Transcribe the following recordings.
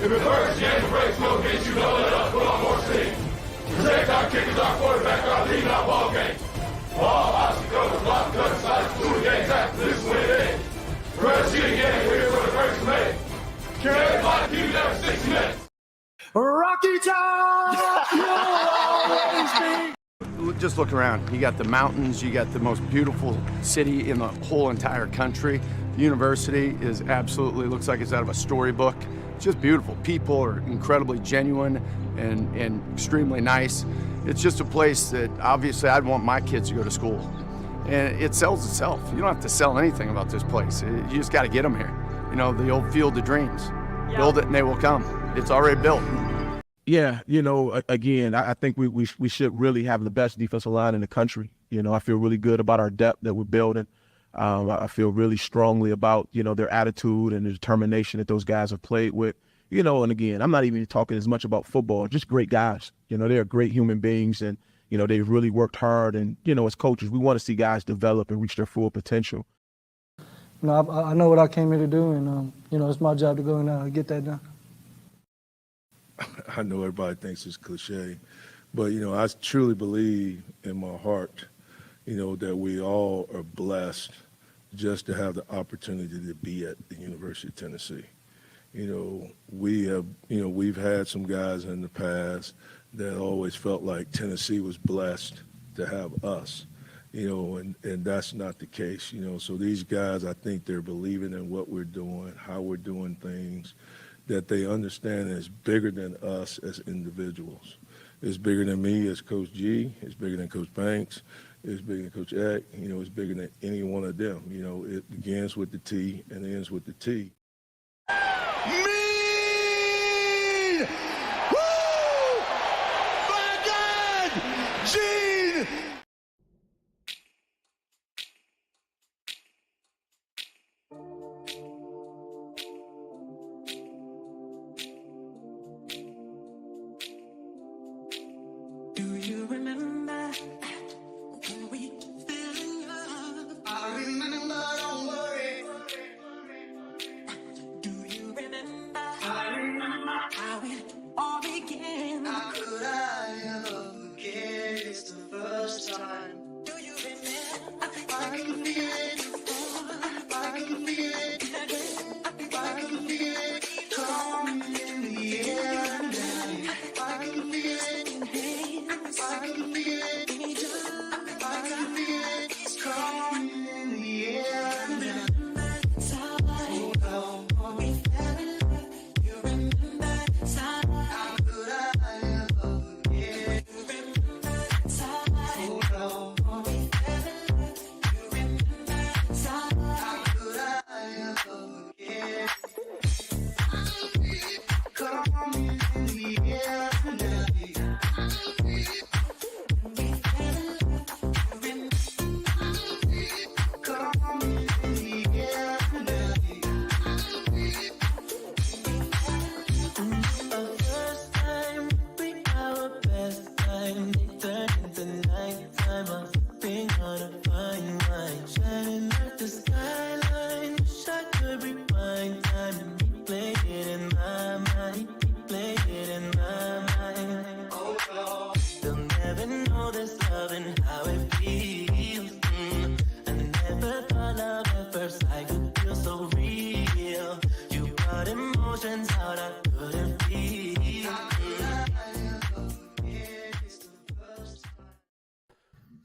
If it hurts, you ain't breaks, no gates, you know let us put on more steam. Protect our kickers, our quarterback, our lead, our ball game. All obstacles, block, cut, sides, blue games after this win it. First you again, we're here for the first leg. Carry block, keep it every 6 minutes. Rocky Top, you'll always be. Just look around. You got the mountains, you got the most beautiful city in the whole entire country. The university is absolutely, looks like it's out of a storybook. It's just beautiful. People are incredibly genuine and extremely nice. It's just a place that obviously I'd want my kids to go to school. And it sells itself. You don't have to sell anything about this place. You just got to get them here. You know, the old field of dreams. Yeah. Build it and they will come. It's already built. Yeah, you know, again, I think we should really have the best defensive line in the country. You know, I feel really good about our depth that we're building. I feel really strongly about, you know, their attitude and the determination that those guys have played with. You know, and again, I'm not even talking as much about football, just great guys. You know, they're great human beings and, you know, they've really worked hard. And, you know, as coaches, we want to see guys develop and reach their full potential. You know, I know what I came here to do, and, you know, it's my job to go and get that done. I know everybody thinks it's cliche, but, you know, I truly believe in my heart, you know, that we all are blessed just to have the opportunity to be at the University of Tennessee. You know, we've had some guys in the past that always felt like Tennessee was blessed to have us, you know, and that's not the case, you know. So these guys, I think they're believing in what we're doing, how we're doing things, that they understand is bigger than us as individuals. It's bigger than me as Coach G, it's bigger than Coach Banks, it's bigger than Coach Eck, you know, it's bigger than any one of them. You know, it begins with the T and ends with the T. Mean! Woo! My God! Gene! Do you remember when we fell in love? I remember, don't worry. Do you remember? I remember how it all began. How could I ever forget? It's the first time. Do you remember? I can feel it. I can feel it. I can feel it coming in the air now. I can feel it. I can feel it. I can feel it. It's coming in the air now. We fell in love. You remember time? How could I ever forget? You remember time? We fell in love. You remember time? How could I ever forget? Coming in the air now.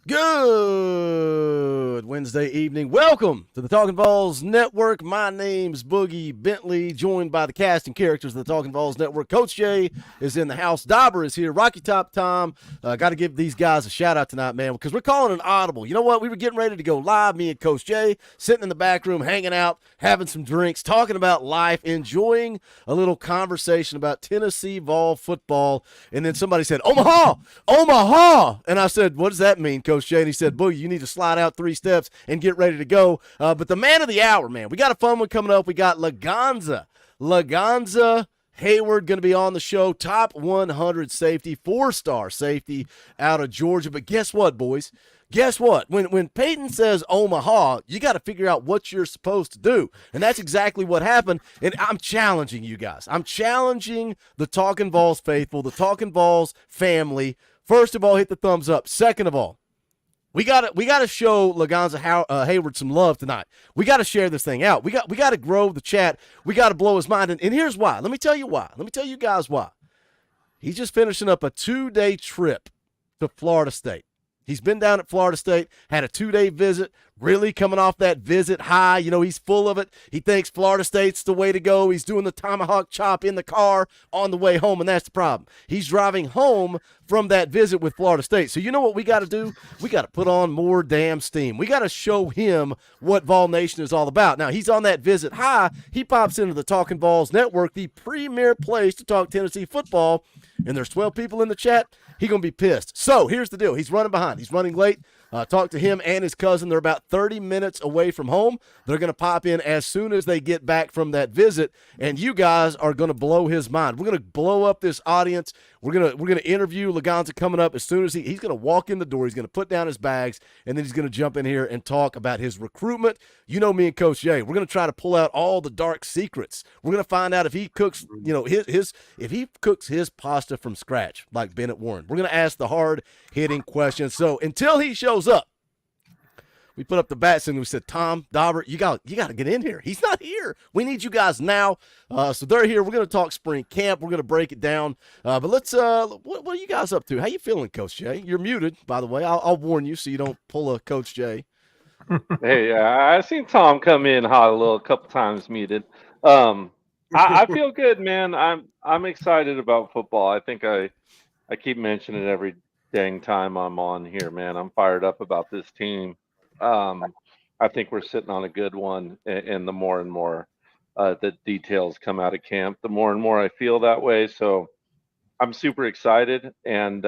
Good Wednesday evening. Welcome to the Talkin VAWLS Network. My name's Boogie Bentley, joined by the cast and characters of the Talkin VAWLS Network. Coach Jay is in the house. Dauber is here. Rocky Top Tom. Got to give these guys a shout out tonight, man, because we're calling an audible. You know what? We were getting ready to go live, me and Coach Jay, sitting in the back room, hanging out, having some drinks, talking about life, enjoying a little conversation about Tennessee Vol football. And then somebody said, Omaha! Omaha! And I said, what does that mean, Coach Jay? And he said, Boogie, you need to slide out 3 steps and get ready to go. But the man of the hour, man, we got a fun one coming up. We got Lagonza Hayward going to be on the show. Top 100 safety, 4-star safety out of Georgia. But guess what, boys? Guess what? When Peyton says Omaha, you got to figure out what you're supposed to do. And that's exactly what happened. And I'm challenging you guys. I'm challenging the Talkin Vols faithful, the Talkin Vols family. First of all, hit the thumbs up. Second of all, we got to show Lagonza Hayward some love tonight. We got to share this thing out. We got to grow the chat. We got to blow his mind. And here's why. Let me tell you why. Let me tell you guys why. He's just finishing up a 2-day trip to Florida State. He's been down at Florida State, had a 2-day visit, really coming off that visit high. You know, he's full of it. He thinks Florida State's the way to go. He's doing the tomahawk chop in the car on the way home, and that's the problem. He's driving home from that visit with Florida State. So you know what we got to do? We got to put on more damn steam. We got to show him what Vol Nation is all about. Now, he's on that visit high. He pops into the Talkin Vols Network, the premier place to talk Tennessee football, and there's 12 people in the chat. He's going to be pissed. So here's the deal. He's running behind. He's running late. Talk to him and his cousin. They're about 30 minutes away from home. They're going to pop in as soon as they get back from that visit, and you guys are going to blow his mind. We're going to blow up this audience. We're gonna interview Lagonza coming up as soon as he's going to walk in the door. He's going to put down his bags, and then he's going to jump in here and talk about his recruitment. You know me and Coach Jay. We're going to try to pull out all the dark secrets. We're going to find out if he cooks, you know, if he cooks his pasta from scratch like Bennett Warren. We're going to ask the hard-hitting questions. So until he shows up, we put up the bats and we said, Tom, Dauber, you got to get in here. He's not here. We need you guys now. So they're here. We're going to talk spring camp. We're going to break it down. But let's what are you guys up to? How you feeling, Coach Jay? You're muted, by the way. I'll warn you so you don't pull a Coach Jay. Hey, I seen Tom come in hot a couple times muted. I feel good, man. I'm excited about football. I think I keep mentioning it every dang time I'm on here, man. I'm fired up about this team. I think we're sitting on a good one, and the more and more the details come out of camp, the more and more I feel that way. So I'm super excited, and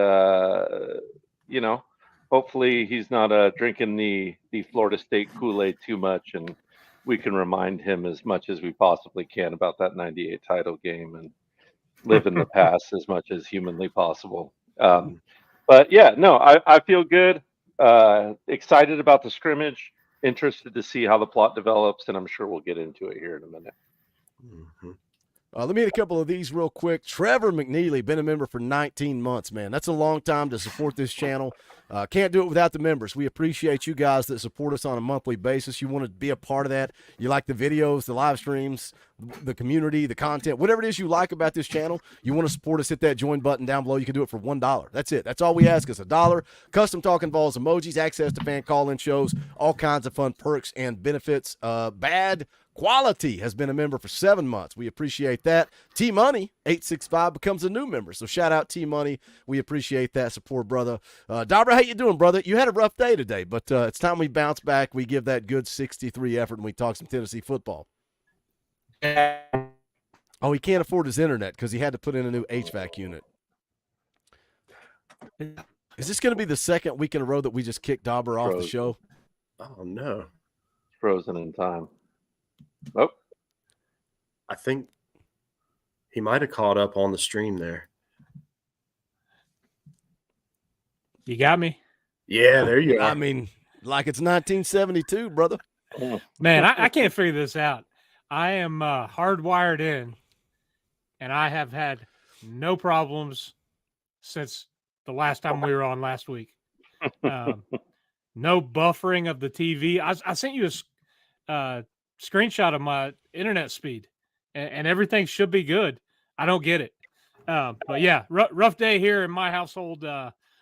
you know, hopefully he's not drinking the Florida State Kool-Aid too much, and we can remind him as much as we possibly can about that '98 title game and live in the past as much as humanly possible. But yeah, no, I feel good. Excited about the scrimmage, interested to see how the plot develops, and I'm sure we'll get into it here in a minute. Let me hit a couple of these real quick. Trevor McNeely, been a member for 19 months, man. That's a long time to support this channel. Can't do it without the members. We appreciate you guys that support us on a monthly basis. You want to be a part of that. You like the videos, the live streams, the community, the content, whatever it is you like about this channel, you want to support us, hit that join button down below. You can do it for $1. That's it. That's all we ask is $1. Custom Talkin Vols emojis, access to fan call-in shows, all kinds of fun perks and benefits. Bad Quality has been a member for 7 months. We appreciate that. T-Money, 865, becomes a new member. So shout out T-Money. We appreciate that support, brother. Dauber, how you doing, brother? You had a rough day today, but it's time we bounce back. We give that good 63 effort, and we talk some Tennessee football. Oh, he can't afford his internet because he had to put in a new HVAC unit. Is this going to be the second week in a row that we just kicked Dauber off the show? Oh, no. Frozen in time. Oh, I think he might have caught up on the stream there. You got me? Yeah, there you are. I mean, like it's 1972, brother. Man, I can't figure this out. I am hardwired in, and I have had no problems since the last time we were on last week. No buffering of the TV. I sent you a screenshot of my internet speed, and everything should be good. I don't get it. But yeah, rough day here in my household,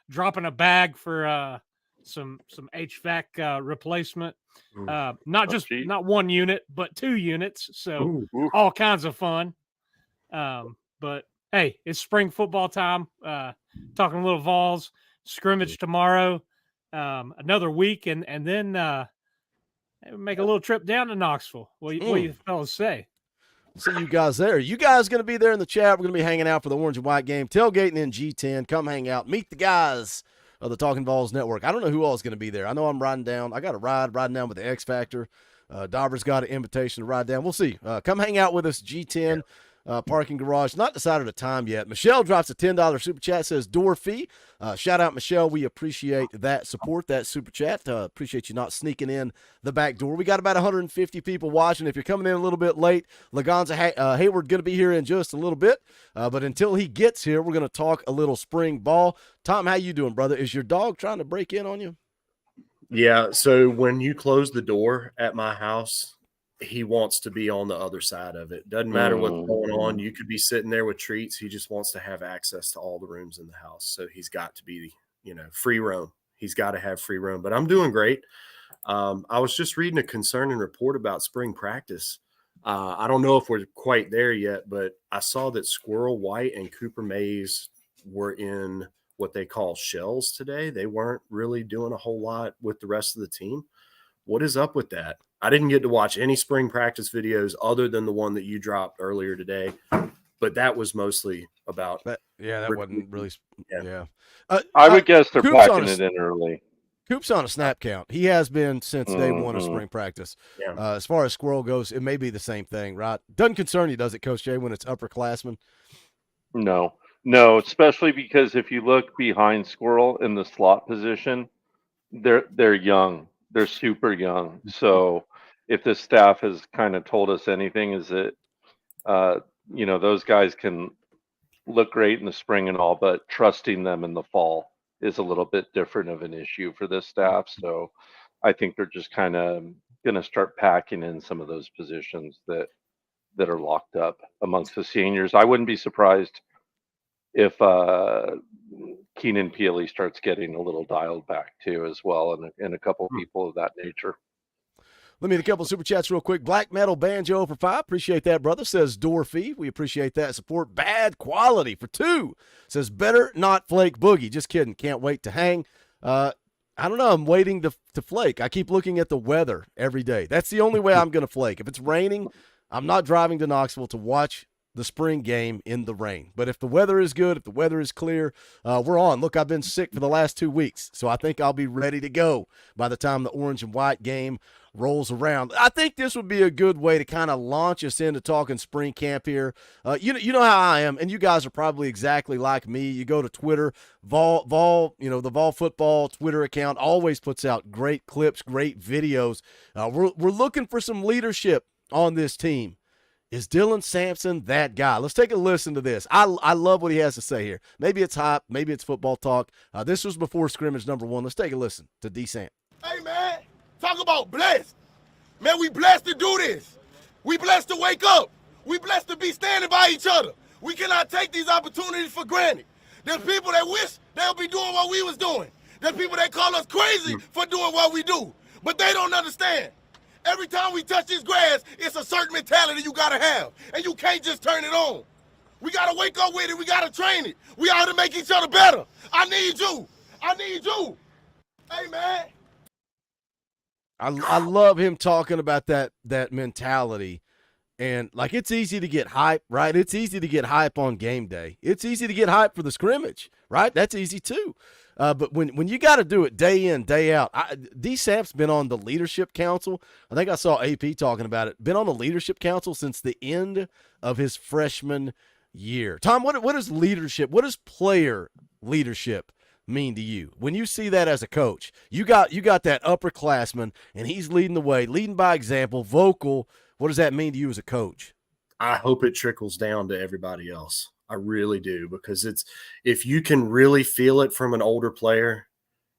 dropping a bag for some HVAC replacement. Not one unit, but 2 units. So all kinds of fun. But hey, it's spring football time. Talking a little Vols scrimmage tomorrow, another week, and then make a little trip down to Knoxville. What do you fellas say? See you guys there. You guys going to be there in the chat. We're going to be hanging out for the orange and white game, tailgating in G10. Come hang out. Meet the guys of the Talkin Vols Network. I don't know who else is going to be there. I know I'm riding down. I got a riding down with the X Factor. Dauber's got an invitation to ride down. We'll see. Come hang out with us, G10. parking garage. Not decided a time yet. Michelle drops a $10 super chat, says door fee. Shout out, Michelle. We appreciate that support, that super chat. Appreciate you not sneaking in the back door. We got about 150 people watching. If you're coming in a little bit late, Lagonza Hayward going to be here in just a little bit. But until he gets here, we're going to talk a little spring ball. Tom, how you doing, brother? Is your dog trying to break in on you? Yeah, so when you close the door at my house, he wants to be on the other side of it. Doesn't matter what's going on. You could be sitting there with treats. He just wants to have access to all the rooms in the house. So he's got to be, free roam. He's got to have free roam. But I'm doing great. I was just reading a concerning report about spring practice. I don't know if we're quite there yet, but I saw that Squirrel White and Cooper Mays were in what they call shells today. They weren't really doing a whole lot with the rest of the team. What is up with that? I didn't get to watch any spring practice videos other than the one that you dropped earlier today, but that was mostly about. That wasn't really. Yeah. I would guess they're Coop's packing it in early. Coop's on a snap count. He has been since day one of spring practice. Yeah. As far as Squirrel goes, it may be the same thing, right? Doesn't concern you, does it, Coach Jay, when it's upperclassmen? No, especially because if you look behind Squirrel in the slot position, they're young. They're super young. So if the staff has kind of told us anything, is that, those guys can look great in the spring and all, but trusting them in the fall is a little bit different of an issue for this staff. So I think they're just kind of going to start packing in some of those positions that are locked up amongst the seniors. I wouldn't be surprised if Keenan Peely starts getting a little dialed back too as well, and a couple people of that nature. Let me hit a couple super chats real quick. Black Metal Banjo for 5. Appreciate that, brother. Says door fee. We appreciate that support. Bad quality for 2. Says better not flake Boogie. Just kidding. Can't wait to hang. I don't know. I'm waiting to flake. I keep looking at the weather every day. That's the only way I'm going to flake. If it's raining, I'm not driving to Knoxville to watch the spring game in the rain. But if the weather is good, if the weather is clear, we're on. Look, I've been sick for the last 2 weeks, so I think I'll be ready to go by the time the orange and white game rolls around. I think this would be a good way to kind of launch us into talking spring camp here. You know how I am, and you guys are probably exactly like me. You go to Twitter, the Vol football Twitter account always puts out great clips, great videos. We're looking for some leadership on this team. Is Dylan Sampson that guy? Let's take a listen to this. I love what he has to say here. Maybe it's hype. Maybe it's football talk. This was before scrimmage number 1. Let's take a listen to D. Samp. Hey, man, talk about blessed. Man, we blessed to do this. We blessed to wake up. We blessed to be standing by each other. We cannot take these opportunities for granted. There's people that wish they'll be doing what we was doing. There's people that call us crazy for doing what we do. But they don't understand. Every time we touch this grass, it's a certain mentality you gotta have. And you can't just turn it on. We gotta wake up with it. We gotta train it. We ought to make each other better. I need you. I need you. Hey, man. I love him talking about that mentality. And, like, it's easy to get hype, right? It's easy to get hype on game day. It's easy to get hype for the scrimmage, right? That's easy too. But when you got to do it day in, day out, D. Samp's been on the leadership council. I think I saw AP talking about it. Been on the leadership council since the end of his freshman year. Tom, what is leadership? What does player leadership mean to you? When you see that as a coach, you got that upperclassman, and he's leading the way, leading by example, vocal. What does that mean to you as a coach? I hope it trickles down to everybody else. I really do, because if you can really feel it from an older player,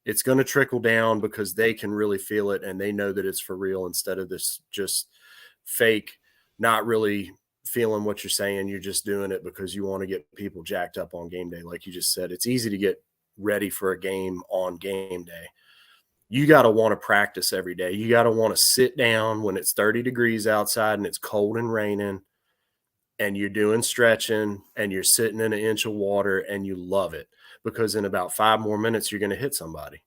it's going to trickle down because they can really feel it and they know that it's for real instead of this just fake, not really feeling what you're saying. You're just doing it because you want to get people jacked up on game day. Like you just said, it's easy to get ready for a game on game day. You got to want to practice every day. You got to want to sit down when it's 30 degrees outside and it's cold and raining, and you're doing stretching and you're sitting in an inch of water and you love it, because in about 5 more minutes, you're going to hit somebody.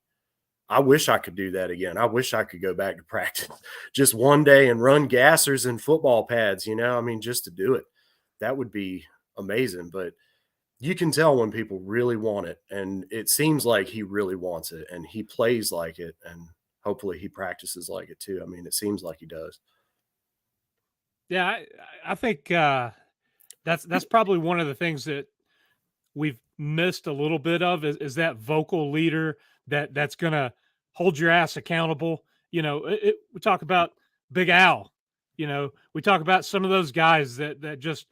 I wish I could do that again. I wish I could go back to practice just one day and run gassers and football pads, just to do it. That would be amazing. But you can tell when people really want it, and it seems like he really wants it, and he plays like it, and hopefully he practices like it too. It seems like he does. Yeah, I think that's probably one of the things that we've missed a little bit of is that vocal leader that's going to hold your ass accountable. We talk about Big Al, we talk about some of those guys that just,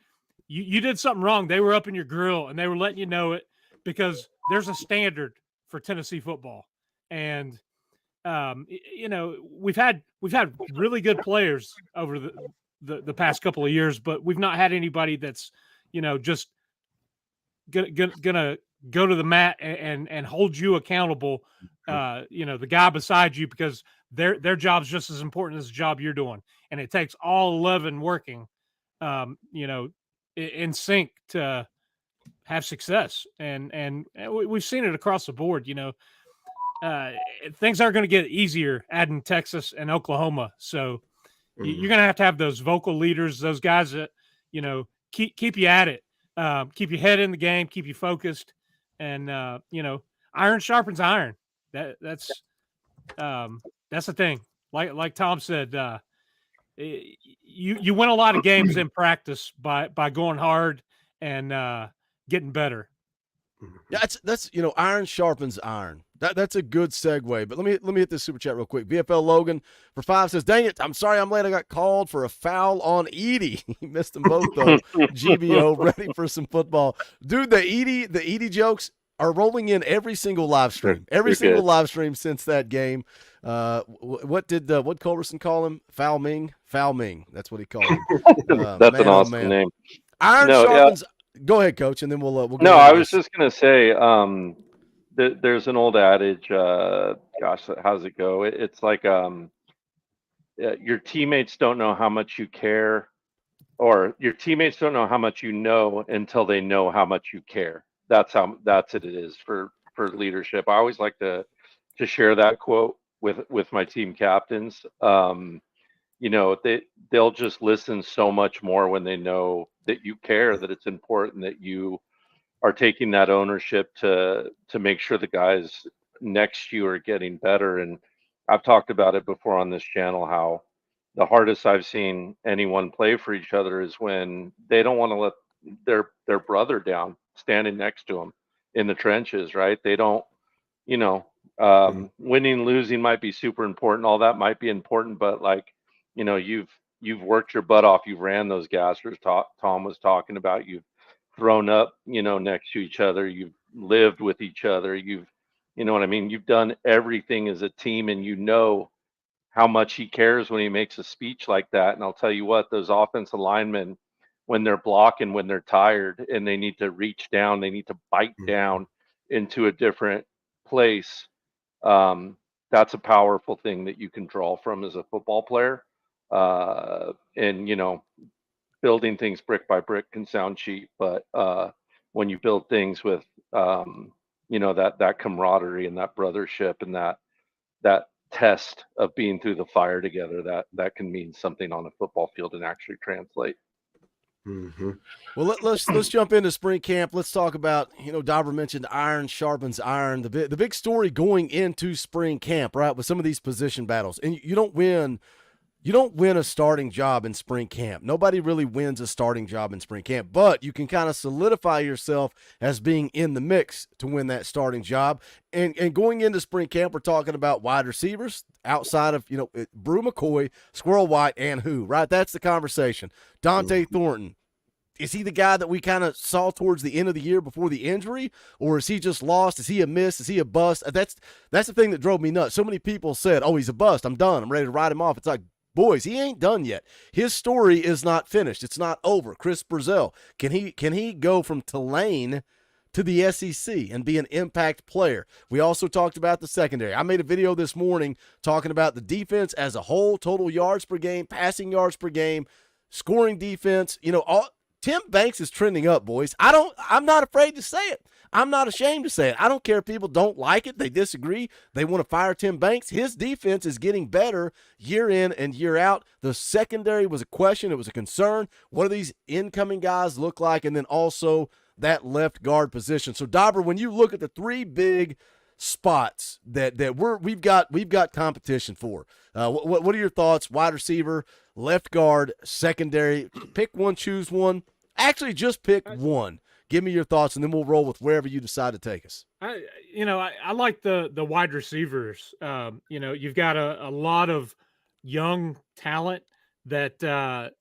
you did something wrong. They were up in your grill and they were letting you know it, because there's a standard for Tennessee football. And, we've had really good players over the past couple of years, but we've not had anybody that's, just gonna go to the mat and hold you accountable. The guy beside you, because their job's just as important as the job you're doing, and it takes all 11 working, in sync to have success. And we've seen it across the board. Things aren't going to get easier adding Texas and Oklahoma, so you're going to have those vocal leaders, those guys that keep you at it. Keep your head in the game, keep you focused, and iron sharpens iron. That's the thing. Like Tom said, you win a lot of games in practice by going hard and getting better. That's iron sharpens iron. That's a good segue. But let me hit this super chat real quick. VFL Logan for 5 says, "Dang it, I'm sorry I'm late. I got called for a foul on Edie." He missed them both though. GBO ready for some football, dude. The Edie jokes are rolling in every single live stream. Every single live stream since that game. What did Culberson call him? Foul Ming. That's what he called him. That's an awesome name. Iron sharpens. Go ahead, Coach, and then we'll go. No, I was just gonna say, there's an old adage. Gosh, how's it go? It's like your teammates don't know how much you care, or your teammates don't know how much you know until they know how much you care. That's it is for leadership. I always like to share that quote with my team captains. They'll just listen so much more when they know that you care, that it's important, that you are taking that ownership to make sure the guys next to you are getting better. And I've talked about it before on this channel, how the hardest I've seen anyone play for each other is when they don't want to let their brother down, standing next to them in the trenches, right? They don't, winning, losing might be super important. All that might be important, but you've worked your butt off. You've ran those gassers Tom was talking about. You've thrown up, next to each other. You've lived with each other. You know what I mean? You've done everything as a team, and how much he cares when he makes a speech like that. And I'll tell you what, those offensive linemen, when they're blocking, when they're tired and they need to reach down, they need to bite down into a different place. That's a powerful thing that you can draw from as a football player. Building things brick by brick can sound cheap, but when you build things with that camaraderie and that brothership and that test of being through the fire together, that can mean something on a football field and actually translate. Well, let's jump into spring camp. Let's talk about, Dauber mentioned iron sharpens iron. The big story going into spring camp, right, with some of these position battles, and you don't win a starting job in spring camp. Nobody really wins a starting job in spring camp, but you can kind of solidify yourself as being in the mix to win that starting job. And going into spring camp, we're talking about wide receivers outside of, Brew McCoy, Squirrel White, and who, right? That's the conversation. Dante Thornton. Is he the guy that we kind of saw towards the end of the year before the injury, or is he just lost? Is he a miss? Is he a bust? That's the thing that drove me nuts. So many people said, "Oh, he's a bust. I'm done. I'm ready to write him off." It's like, boys, he ain't done yet. His story is not finished. It's not over. Chris Brazell, can he go from Tulane to the SEC and be an impact player? We also talked about the secondary. I made a video this morning talking about the defense as a whole, total yards per game, passing yards per game, scoring defense. Tim Banks is trending up, boys. I'm not afraid to say it. I'm not ashamed to say it. I don't care if people don't like it. They disagree. They want to fire Tim Banks. His defense is getting better year in and year out. The secondary was a question. It was a concern. What do these incoming guys look like? And then also that left guard position. So, Dauber, when you look at the three big spots that we've got competition for, what are your thoughts? Wide receiver, left guard, secondary. Pick one, choose one. Actually, just pick one. Give me your thoughts, and then we'll roll with wherever you decide to take us. I like the wide receivers. You've got a lot of young talent that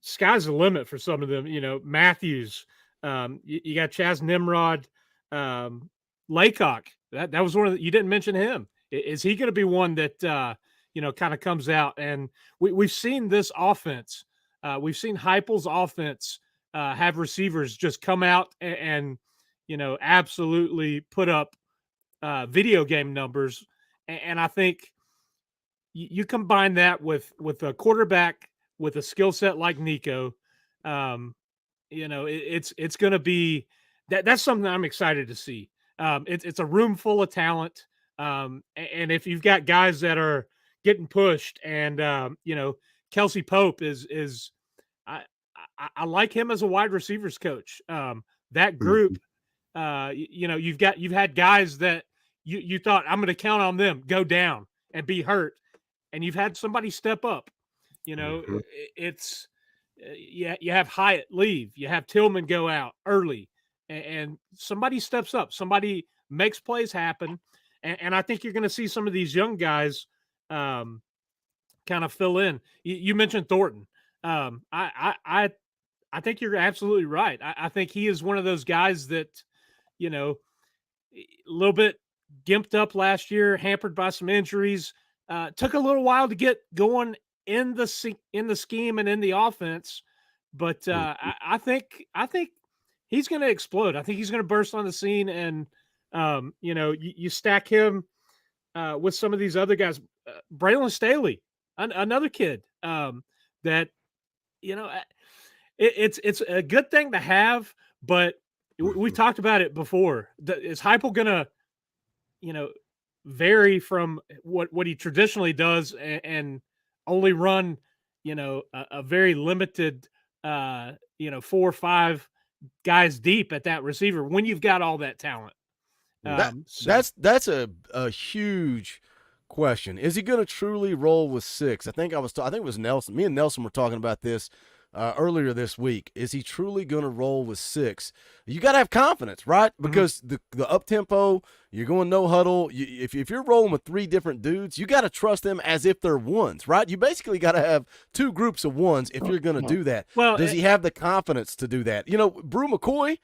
sky's the limit for some of them. Matthews. You got Chaz Nimrod, Laycock. That was one of you didn't mention him. Is he going to be one that kind of comes out? And we've seen this offense. We've seen Heupel's offense have receivers just come out and absolutely put up video game numbers. And I think you combine that with a quarterback with a skill set like Nico. It's going to be that's something I'm excited to see. It's a room full of talent. And if you've got guys that are getting pushed and, Kelsey Pope is I like him as a wide receivers coach. That group, you've had guys that you thought I'm going to count on them go down and be hurt. And you've had somebody step up, it's you have Hyatt leave, you have Tillman go out early and somebody steps up, somebody makes plays happen. And I think you're going to see some of these young guys kind of fill in. You mentioned Thornton. I think you're absolutely right. I think he is one of those guys that, a little bit gimped up last year, hampered by some injuries. Took a little while to get going in the scheme and in the offense, but I think he's going to explode. I think he's going to burst on the scene, and you stack him with some of these other guys. Braylon Staley, another kid that it's a good thing to have, but we talked about it before. Is Heupel going to vary from what he traditionally does and only run a very limited 4 or 5 guys deep at that receiver when you've got all that talent? That's a huge question. Is he going to truly roll with 6? I think it was Nelson. Me and Nelson were talking about this earlier this week. Is he truly going to roll with 6? You got to have confidence, right? Because the up tempo, you're going no huddle. If you're rolling with 3 different dudes, you got to trust them as if they're ones, right? You basically got to have 2 groups of ones if you're going to do that. Well, does he have the confidence to do that? Brew McCoy,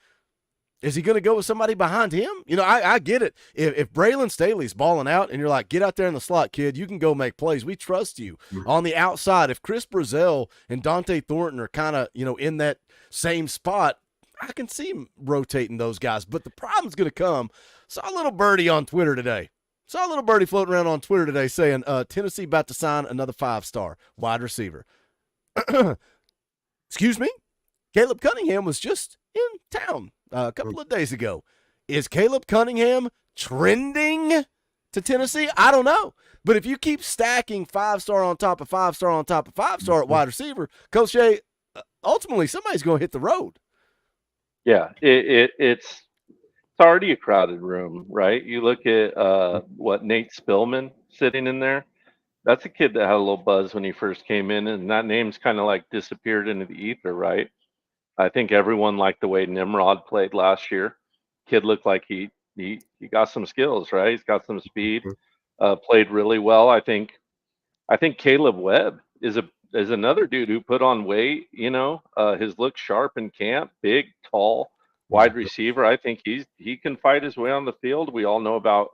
is he going to go with somebody behind him? I get it. If Braylon Staley's balling out and you're like, get out there in the slot, kid, you can go make plays. We trust you. On the outside, if Chris Brazell and Dante Thornton are kind of, in that same spot, I can see him rotating those guys. But the problem's going to come. Saw a little birdie on Twitter today. Saw a little birdie floating around on Twitter today saying Tennessee about to sign another 5-star wide receiver. Excuse me? Caleb Cunningham was just in town a couple of days ago. Is Caleb Cunningham trending to Tennessee? I don't know. But if you keep stacking 5-star on top of 5-star on top of 5-star at wide receiver, Coach Shea, ultimately somebody's going to hit the road. Yeah, it's already a crowded room, right? You look at Nate Spillman sitting in there. That's a kid that had a little buzz when he first came in, and that name's kind of like disappeared into the ether, right? I think everyone liked the way Nimrod played last year. Kid looked like he got some skills, right? He's got some speed. Played really well. I think Caleb Webb is another dude who put on weight. His look sharp in camp, big, tall, wide receiver. I think he can fight his way on the field. We all know about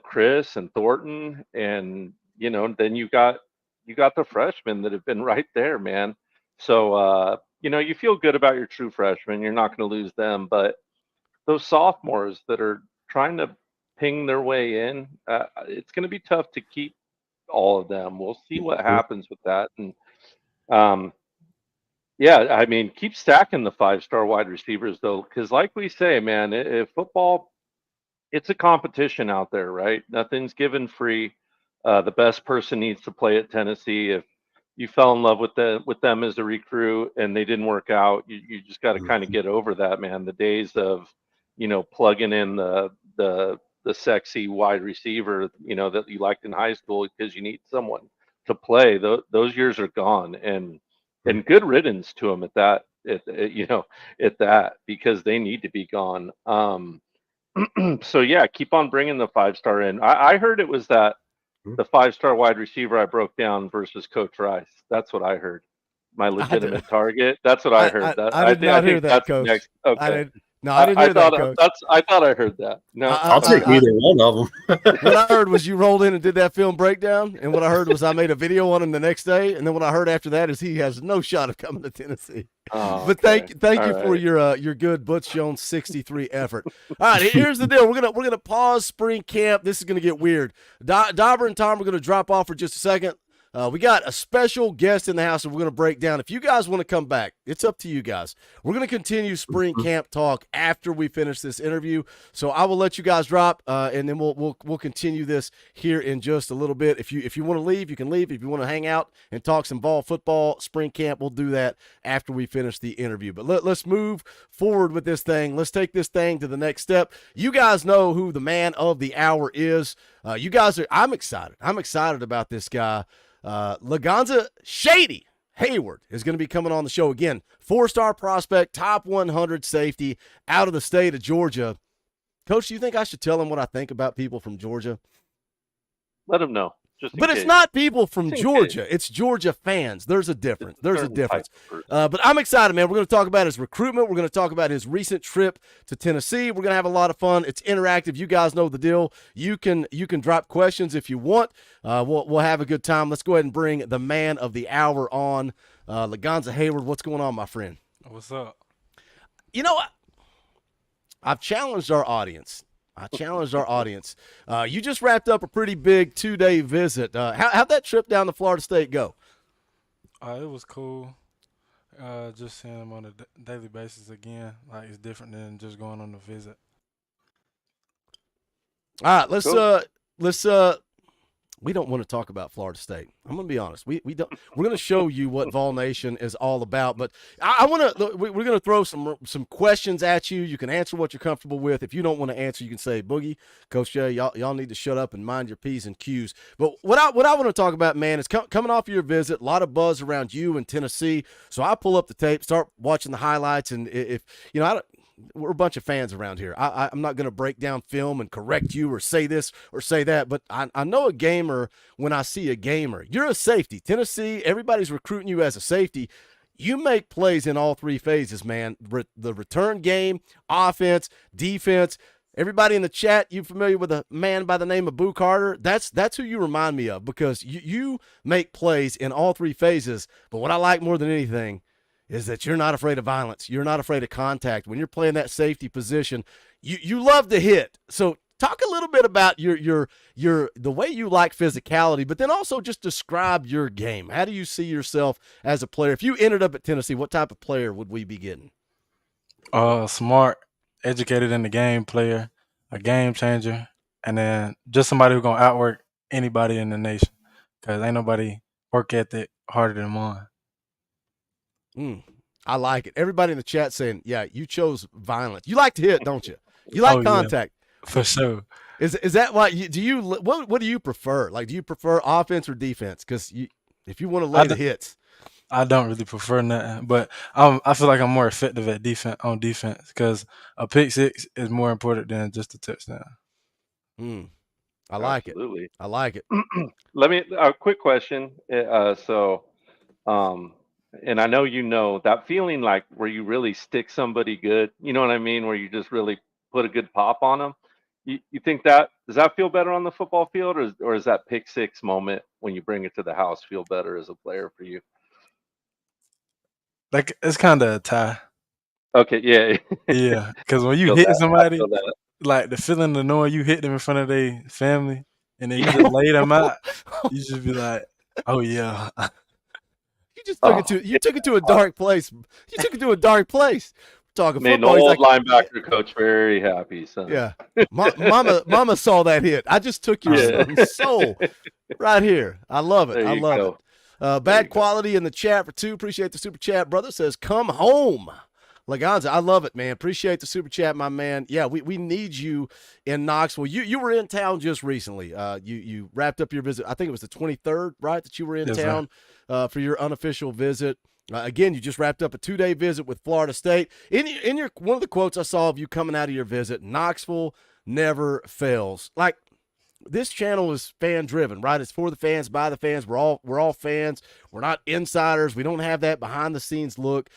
Chris and Thornton, and then you got the freshmen that have been right there, man. So you feel good about your true freshmen. You're not going to lose them, but those sophomores that are trying to ping their way in, it's going to be tough to keep all of them. We'll see what happens with that. And keep stacking the 5-star wide receivers though, because like we say, man, if football, it's a competition out there, right? Nothing's given free. The best person needs to play at Tennessee. If you fell in love with them as a recruit and they didn't work out, you just got to kind of get over that, man. The days of plugging in the sexy wide receiver that you liked in high school because you need someone to play, those years are gone. And and good riddance to them at that. At that, because they need to be gone. So yeah, keep on bringing the 5-star in. I heard it was that the 5-star wide receiver I broke down versus Coach Rice. That's what I heard. My legitimate target. That's what I heard. I did not hear that, that's Coach. next. Okay. I didn't hear that, Coach. I thought I heard that. No, I'll take either one of them. What I heard was you rolled in and did that film breakdown, and what I heard was I made a video on him the next day, and then what I heard after that is he has no shot of coming to Tennessee. Oh, but thank you for your good Butch Jones 63 effort. All right, here's the deal. We're gonna pause spring camp. This is gonna get weird. Dauber and Tom are gonna drop off for just a second. We got a special guest in the house, and we're going to break down. If you guys want to come back, it's up to you guys. We're going to continue spring camp talk after we finish this interview. So I will let you guys drop, and then we'll continue this here in just a little bit. If you want to leave, you can leave. If you want to hang out and talk some ball football, spring camp, we'll do that after we finish the interview. But let's move forward with this thing. Let's take this thing to the next step. You guys know who the man of the hour is. I'm excited. I'm excited about this guy. Lagonza Hayward is going to be coming on the show again. 4-star prospect, top 100 safety out of the state of Georgia. Coach, do you think I should tell him what I think about people from Georgia? Let him know. But it's not people from Georgia. It's Georgia fans. There's a difference. But I'm excited, man. We're going to talk about his recruitment. We're going to talk about his recent trip to Tennessee. We're going to have a lot of fun. It's interactive. You guys know the deal. You can drop questions if you want. We'll have a good time. Let's go ahead and bring the man of the hour on, Lagonza Hayward. What's going on, my friend? What's up? You know what? I've challenged our audience. You just wrapped up a pretty big 2-day visit. How'd that trip down to Florida State go? It was cool. Just seeing them on a daily basis again. Like, it's different than just going on a visit. All right, let's we don't want to talk about Florida State. I'm going to be honest. We don't. We're going to show you what Vol Nation is all about. But I want to. We're going to throw some questions at you. You can answer what you're comfortable with. If you don't want to answer, you can say, "Boogie, Coach Jay, y'all need to shut up and mind your P's and Q's." But what I want to talk about, man, is coming off your visit. A lot of buzz around you in Tennessee. So I pull up the tape, start watching the highlights, and if you know, we're a bunch of fans around here. I'm not going to break down film and correct you or say this or say that, but I know a gamer when I see a gamer. You're a safety. Tennessee, everybody's recruiting you as a safety. You make plays in all three phases, man. The return game, offense, defense. Everybody in the chat, you familiar with a man by the name of Boo Carter? That's who you remind me of, because you make plays in all three phases. But what I like more than anything is that you're not afraid of violence. You're not afraid of contact. When you're playing that safety position, you love to hit. So talk a little bit about your the way you like physicality, but then also just describe your game. How do you see yourself as a player? If you ended up at Tennessee, what type of player would we be getting? Smart, educated in the game player, a game changer, and then just somebody who's going to outwork anybody in the nation, because ain't nobody work ethic harder than mine. I like it. Everybody in the chat saying, yeah, you chose violence. You like to hit, don't you? You like contact. Yeah, for sure. Is that why what do you prefer? Like, do you prefer offense or defense? Because if you want to lay the hits. I don't really prefer nothing, but I feel like I'm more effective at defense because a pick six is more important than just a touchdown. I like Absolutely. it. I like it. Let me a quick question. And I know that feeling like where you really stick somebody good, you know what I mean, where you just really put a good pop on them. You think does that feel better on the football field, or is that pick six moment when you bring it to the house feel better as a player for you? Like, it's kind of a tie. Okay, yeah. Yeah, because when you hit somebody, like the feeling of knowing you hit them in front of their family and then you just lay them out, you just be like, oh yeah. You took it to a dark place. You took it to a dark place. Talking made football. Made the old linebacker coach very happy. Son. Yeah, Mama saw that hit. I just took your soul right here. I love it. I love it. Bad quality in the chat for 2. Appreciate the super chat. Brother says, "Come home." Lagonza, I love it, man. Appreciate the super chat, my man. Yeah, we need you in Knoxville. You were in town just recently. You wrapped up your visit. I think it was the 23rd, right, that you were in town for your unofficial visit. Again, you just wrapped up a 2-day visit with Florida State. In your one of the quotes I saw of you coming out of your visit, Knoxville never fails. Like, this channel is fan driven, right? It's for the fans, by the fans. We're all fans. We're not insiders. We don't have that behind the scenes look.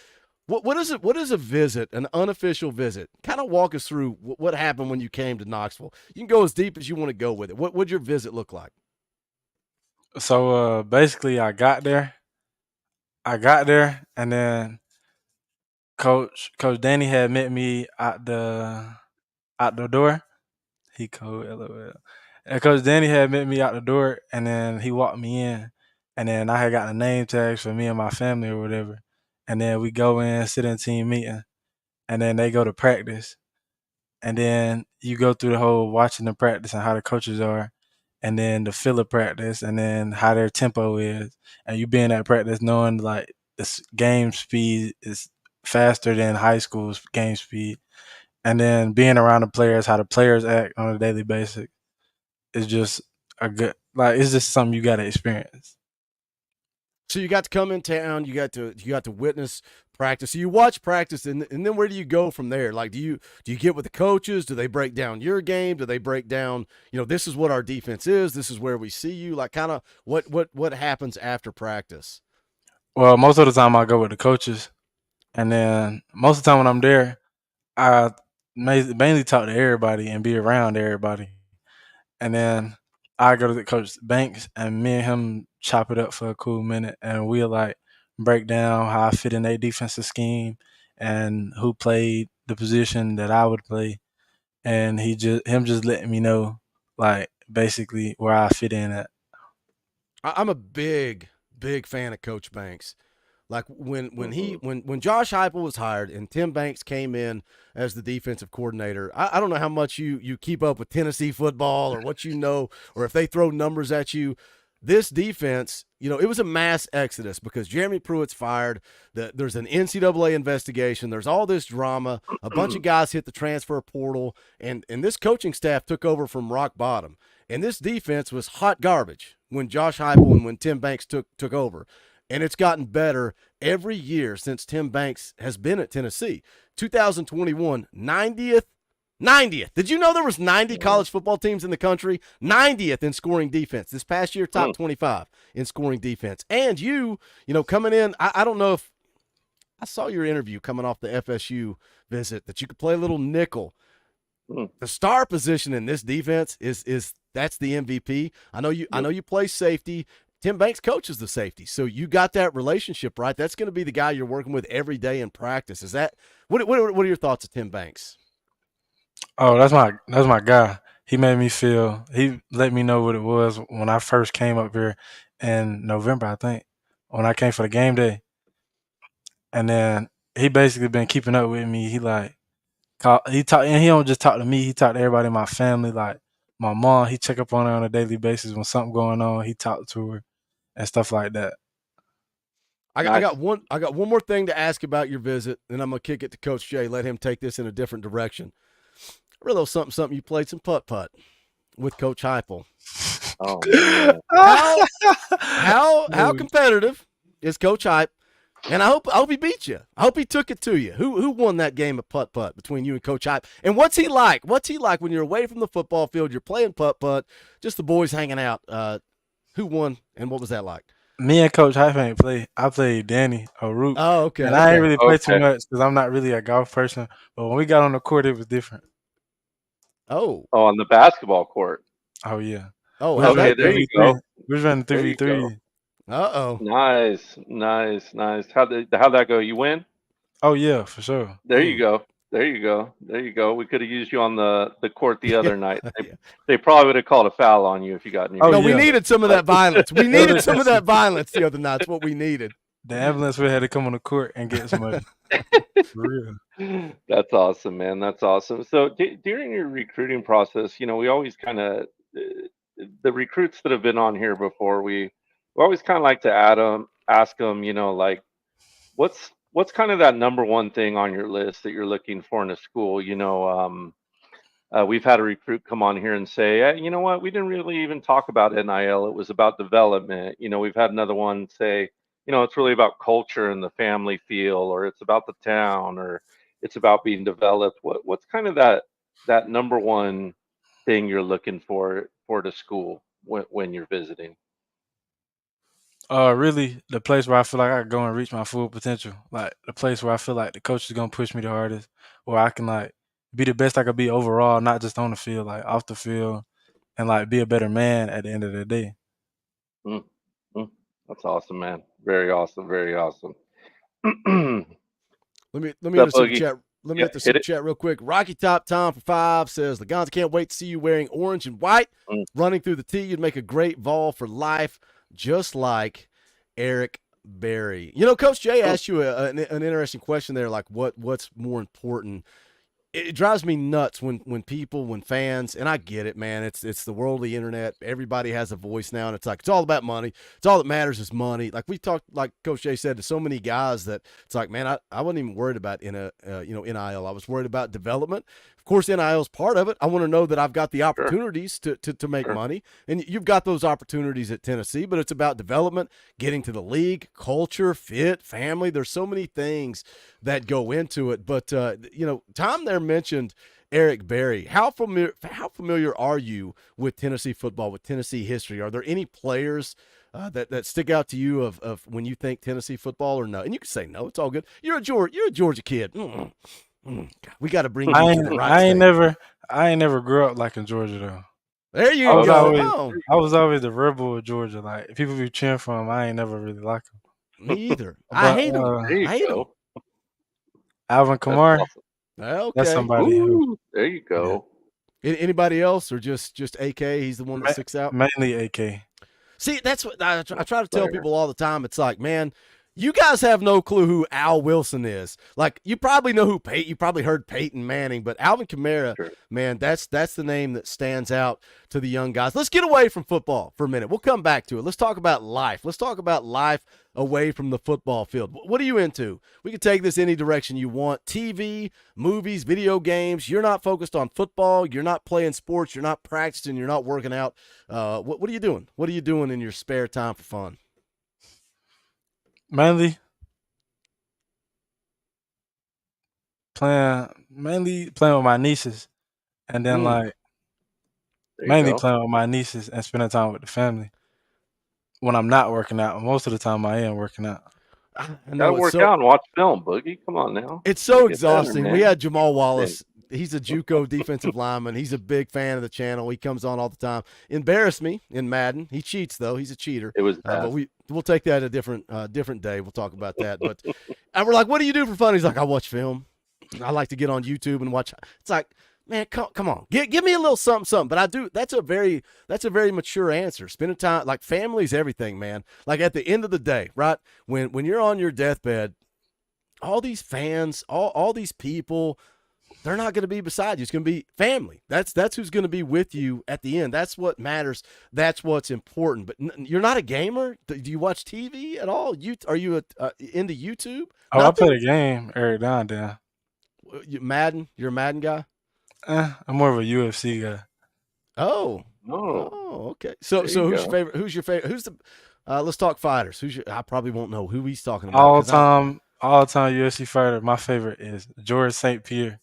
What is it? What is a visit, an unofficial visit? Kind of walk us through what happened when you came to Knoxville. You can go as deep as you want to go with it. What'd your visit look like? So basically, I got there, and then Coach Danny had met me out the door. He code LOL. And Coach Danny had met me out the door, and then he walked me in, and then I had got a name tags for me and my family or whatever. And then we go in, sit in team meeting, and then they go to practice. And then you go through the whole watching the practice and how the coaches are, and then the feel of practice, and then how their tempo is. And you being at practice knowing like this game speed is faster than high school's game speed. And then being around the players, how the players act on a daily basis is just a good, like, it's just something you got to experience. So you got to come in town, you got to witness practice. So you watch practice, and then where do you go from there? Like, do you get with the coaches? Do they break down your game? Do they break down, this is what our defense is, this is where we see you? Like, kind of what happens after practice? Well, most of the time I go with the coaches, and then most of the time when I'm there, I mainly talk to everybody and be around everybody. And then I go to the Coach Banks, and me and him chop it up for a cool minute, and we'll like break down how I fit in their defensive scheme and who played the position that I would play, and him just letting me know like basically where I fit in at. I'm a big fan of Coach Banks. Like when Josh Heupel was hired and Tim Banks came in as the defensive coordinator, I don't know how much you keep up with Tennessee football or what or if they throw numbers at you. This defense, it was a mass exodus because Jeremy Pruitt's fired. There's an NCAA investigation. There's all this drama. A bunch of guys hit the transfer portal, and this coaching staff took over from rock bottom. And this defense was hot garbage when Josh Heupel and when Tim Banks took over. And it's gotten better every year since Tim Banks has been at Tennessee. 2021, 90th. Did you know there was 90 college football teams in the country? 90th in scoring defense. This past year, top 25 in scoring defense. And you coming in, I don't know if I saw your interview coming off the FSU visit that you could play a little nickel. The star position in this defense is that's the MVP. I know you play safety. Tim Banks coaches the safety, so you got that relationship right. That's going to be the guy you're working with every day in practice. Is that what are your thoughts of Tim Banks? Oh, that's my guy. He let me know what it was when I first came up here in November, I think, when I came for the game day. And then he basically been keeping up with me. He don't just talk to me. He talk to everybody in my family, like my mom. He check up on her on a daily basis when something going on. He talk to her and stuff like that. I got one more thing to ask about your visit, and I'm gonna kick it to Coach Jay. Let him take this in a different direction. I read a little something. You played some putt-putt with Coach Heupel. Oh, man. How competitive is Coach Heupel? And I hope he beat you. I hope he took it to you. Who won that game of putt-putt between you and Coach Heupel? And what's he like? What's he like when you're away from the football field? You're playing putt-putt, just the boys hanging out. Who won, and what was that like? Me and Coach Heupel ain't play. I played Danny O'Rourke. Oh, okay. And I ain't really play too much because I'm not really a golf person. But when we got on the court, it was different. Oh, on the basketball court. Oh yeah. Oh, okay. There you go. We was running 3v3. Uh-oh. Nice. How'd that go? You win? Oh yeah, for sure. There you go. We could have used you on the court the other night. They probably would have called a foul on you if you got in your we needed some of that violence. We needed some of that violence the other night. It's what we needed. The ambulance would have had to come on the court and get somebody. For real. That's awesome, man. That's awesome. So during your recruiting process, we always kind of the recruits that have been on here before, we always kind of like to ask them, like, what's kind of that number one thing on your list that you're looking for in a school? We've had a recruit come on here and say, hey, you know what, we didn't really even talk about NIL. It was about development. We've had another one say, it's really about culture and the family feel, or it's about the town, or it's about being developed. What's kind of that number one thing you're looking for the school when you're visiting? Really, the place where I feel like I can go and reach my full potential, like the place where I feel like the coach is gonna push me the hardest, where I can like be the best I could be overall, not just on the field, like off the field, and like be a better man at the end of the day. Mm, mm. That's awesome, man. Very awesome. Very awesome. Let me What's hit up, the super Boogie? chat. Let me Yeah, hit the hit super it. chat real quick. Rocky Top Tom for 5 says, Lagonza, can't wait to see you wearing orange and white, Mm. running through the tee. You'd make a great Vol for life, just like Eric Berry. Coach Jay asked you an interesting question there, like what's more important. It drives me nuts when fans, and I get it, man. It's the world of the internet. Everybody has a voice now, and it's like it's all about money. It's all that matters is money. Like we talked, like Coach Jay said, to so many guys that it's like, man, I wasn't even worried about NIL. I was worried about development. Of course, NIL is part of it. I want to know that I've got the opportunities to make money, and you've got those opportunities at Tennessee. But it's about development, getting to the league, culture, fit, family. There's so many things that go into it. But Tom there mentioned Eric Berry. How familiar are you with Tennessee football, with Tennessee history? Are there any players that stick out to you of when you think Tennessee football, or no? And you can say no, it's all good. You're a Georgia kid. We got to bring you to the right I state. ain't never grew up like in Georgia though. There you I was go. always Oh, I was always the rebel of Georgia. Like if people be cheering for him, I ain't never really like him. me either. I But hate him. There you I hate him. go. Alvin That's Kamara, awesome. that's Okay. somebody who Ooh, there you go. Anybody else, or just AK? He's the one that sticks out. mainly AK. See, that's what I try to tell Player. people all the time. It's like, man, you guys have no clue who Al Wilson is. Like, you probably know who Peyton. You probably heard Peyton Manning, but Alvin Kamara, Sure. man, that's the name that stands out to the young guys. Let's get away from football for a minute. We'll come back to it. Let's talk about life. Let's talk about life away from the football field. What are you into? We can take this any direction you want. TV, movies, video games. You're not focused on football. You're not playing sports. You're not practicing. You're not working out. What are you doing? What are you doing in your spare time for fun? Mainly playing with my nieces, and then like There you mainly go. playing with my nieces and spending time with the family. When I'm not working out, most of the time I am working out. I Gotta know it's work so out and watch film, Boogie. Come on now. it's so Get better, exhausting. man. We had Jamal Man. Wallace. He's a JUCO defensive lineman. He's a big fan of the channel. He comes on all the time. Embarrassed me in Madden. He cheats though. He's a cheater. It was But bad. we'll take that a different day. We'll talk about that. But and we're like, what do you do for fun? He's like, I watch film. I like to get on YouTube and watch. It's like, man, come on, give me a little something. But I do. That's a very mature answer. Spending time, like family's everything, man. Like at the end of the day, right? When you're on your deathbed, all these fans, all these people, they're not going to be beside you. It's going to be family. That's who's going to be with you at the end. That's what matters. That's what's important. But you're not a gamer. Do you watch TV at all? Are you into YouTube? Oh, I Nothing? play the game every now and then. Madden? You're a Madden guy? I'm more of a UFC guy. Oh. Oh, Oh, okay. So there you who's your go. favorite? Who's your favorite? Who's the? Let's talk fighters. I probably won't know who he's talking about. All 'cause I'm- time UFC fighter. My favorite is George St. Pierre.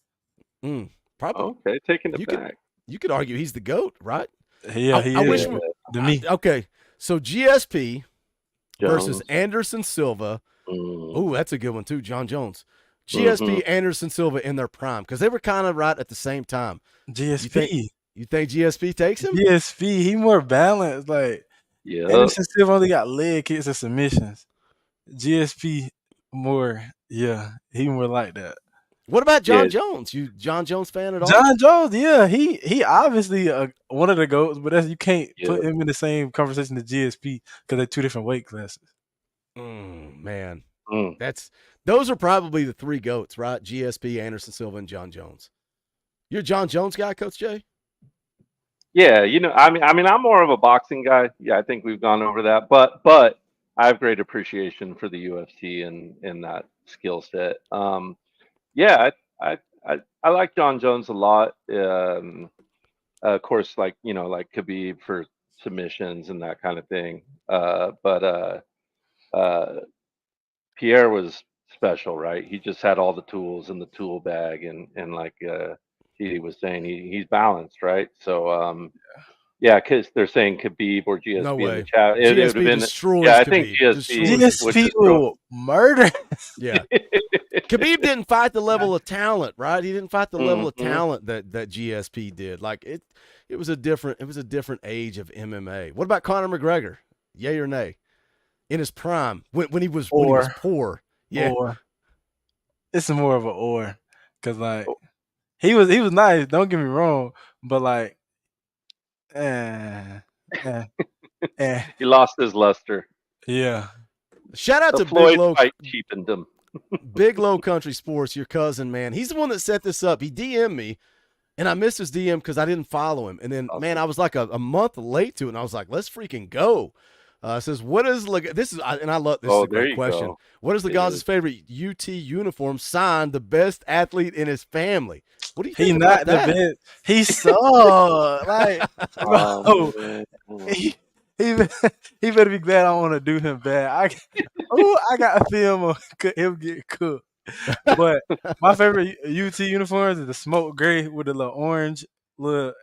Probably Okay, taking it you back. could argue he's the GOAT, right? Yeah, he I is. wish To me, okay. So GSP versus Jones. Anderson Silva. Mm. Oh, that's a good one too. John Jones. GSP, Anderson Silva in their prime because they were kind of right at the same time. GSP. You think GSP takes him? GSP. He more balanced. Like Yeah. Anderson Silva only got leg kicks and submissions. GSP more. Yeah, he more like that. What about John Yeah. Jones? You John Jones fan at all? John Jones, yeah, he obviously one of the goats, but you can't Yeah. put him in the same conversation as GSP because they're two different weight classes. Man, Mm. those are probably the three goats, right? GSP, Anderson Silva, and John Jones. You're a John Jones guy, Coach Jay? Yeah, I mean, I'm more of a boxing guy. Yeah, I think we've gone over that, but I have great appreciation for the UFC and that skill set. Yeah, I like John Jones a lot. Of course, like like Khabib for submissions and that kind of thing. But Pierre was special, right? He just had all the tools in the tool bag, and like he was saying, he's balanced, right? So yeah, because they're saying Khabib or GSP No in the way. chat. It would have GSP been, destroys yeah, I think Khabib. GSP Destroys would GSP will murder. Yeah. Khabib didn't fight the level of talent, right? He didn't fight the level of Mhm. talent that GSP did. Like it was a different age of MMA. What about Conor McGregor? Yay or nay? In his prime, when he was poor. Yeah. Or it's more of a or, because like Oh. he was nice. Don't get me wrong, but like, He lost his luster. yeah. Shout out The to Floyd Big Low. fight cheapened him. Big Low Country Sports, your cousin, man. He's the one that set this up. He DM'd me, and I missed his DM because I didn't follow him. And then, man, I was like a month late to it, and I was like, let's freaking go. Says, what is this is, and I love this. Oh, is a there great you question. go. What is It Lagonza's is. favorite UT uniform? Signed the best athlete in his family. What do you He think not about the that? best. He saw like, bro. Man. He better be glad I don't want to do him bad. I got a film of him get cooked. But my favorite UT uniforms is the smoke gray with the little orange little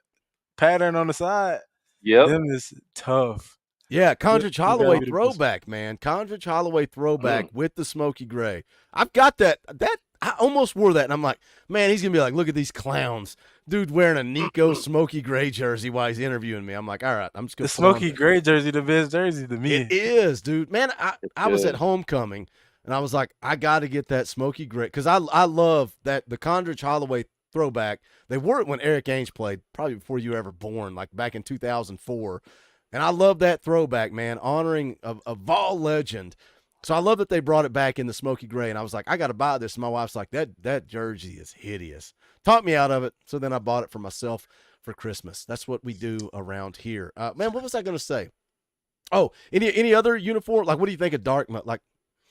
pattern on the side. Yep. Them is tough. Yeah, Condrich You Holloway gotta be the best. throwback, man. Condrich Holloway throwback with the smoky gray. I've got that. I almost wore that, and I'm like, man, he's gonna be like, look at these clowns, dude wearing a Nico smoky gray jersey while he's interviewing me. I'm like, all right, I'm just gonna The put on- smoky gray jersey, the best jersey to me. It is, dude. Man, I was good. at homecoming, and I was like, I got to get that smoky gray because I love that the Condrich Holloway throwback. They wore it when Eric Ainge played, probably before you were ever born, like back in 2004. And I love that throwback, man, honoring a Vol legend. So I love that they brought it back in the smoky gray. And I was like, I got to buy this. And my wife's like, that jersey is hideous. Talked me out of it. So then I bought it for myself for Christmas. That's what we do around here. Man, what was I going to say? Oh, any other uniform? Like, what do you think of dark? Like,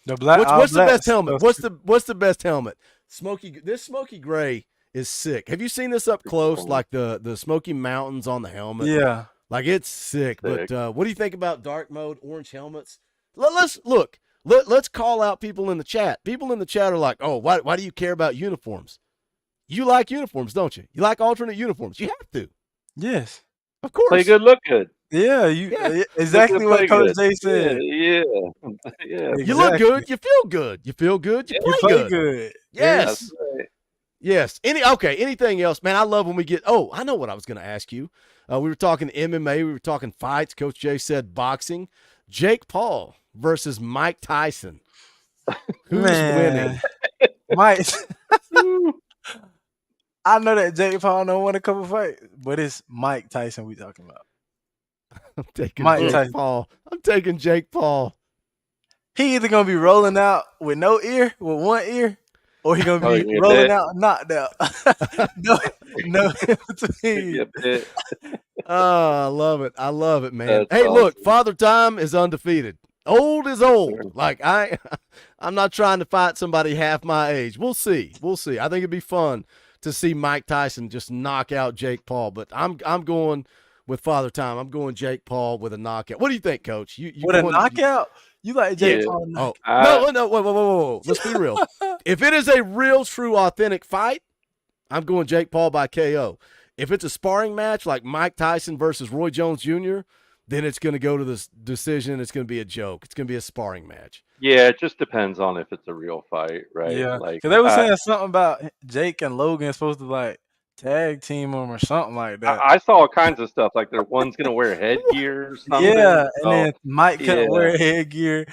The black. what's the black best helmet? stuff. What's the best helmet? This smoky gray is sick. Have you seen this up close? Like the Smoky Mountains on the helmet? Yeah. Like it's sick. Sick. But what do you think about dark mode, orange helmets? Let's call out people in the chat. People in the chat are like, oh, why do you care about uniforms? You like uniforms, don't you? You like alternate uniforms. You have to. Yes. Of course. Play good, look good. Yeah. Yeah. Exactly what Play Coach good. Jay said. Yeah. Yeah. You look Exactly. good. You feel good. You feel good. You You play play good. good. Yes. That's right. Yes. Anything else, man? I love when we get. Oh, I know what I was going to ask you. We were talking MMA. We were talking fights. Coach Jay said boxing. Jake Paul versus Mike Tyson. Who's winning? Mike. I know that Jake Paul don't want a couple fights, but it's Mike Tyson we talking about. I'm taking Mike Jake Tyson. Paul. I'm taking Jake Paul. He either gonna be rolling out with no ear, with one ear, or he gonna be yeah, rolling bet. out knocked out. no in between. Yeah, bet. Oh, I love it. I love it, man. That's Hey, look, awesome. Father Time is undefeated. Old is old. Like I'm not trying to fight somebody half my age. We'll see. We'll see. I think it'd be fun to see Mike Tyson just knock out Jake Paul. But I'm going with Father Time. I'm going Jake Paul with a knockout. What do you think, Coach? You With a going- knockout? You like Jake Yeah. Paul? Oh I- no! Whoa! Let's be real. If it is a real, true, authentic fight, I'm going Jake Paul by KO. If it's a sparring match like Mike Tyson versus Roy Jones Jr., then it's going to go to this decision. It's going to be a joke. It's going to be a sparring match. Yeah, it just depends on if it's a real fight, right? Yeah, Like because they were saying something about Jake and Logan supposed to like tag team him or something like that. I saw all kinds of stuff. Like one's gonna wear headgear or something. Yeah, and Oh, then Mike couldn't yeah. wear headgear.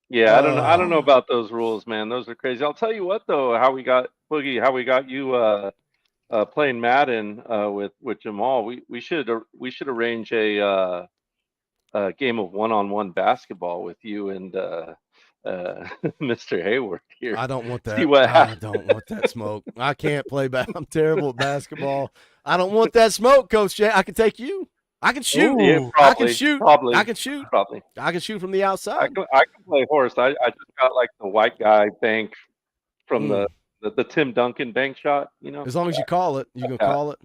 yeah, I don't know about those rules, man. Those are crazy. I'll tell you what though, how we got Boogie, how we got you playing Madden with Jamal. We should arrange a game of one-on-one basketball with you and Mr. Hayward here. I don't want that. See what I happens. don't want that smoke. I can't play I'm terrible at basketball. I don't want that smoke, Coach Jay. I can take you. I can shoot. Yeah, Ooh. I probably, can shoot. Probably, I can shoot. probably. I can shoot from the I outside. can play horse. I just got like the white guy bank from the Tim Duncan bank shot. You know, As long as you call it, you can Yeah. call it.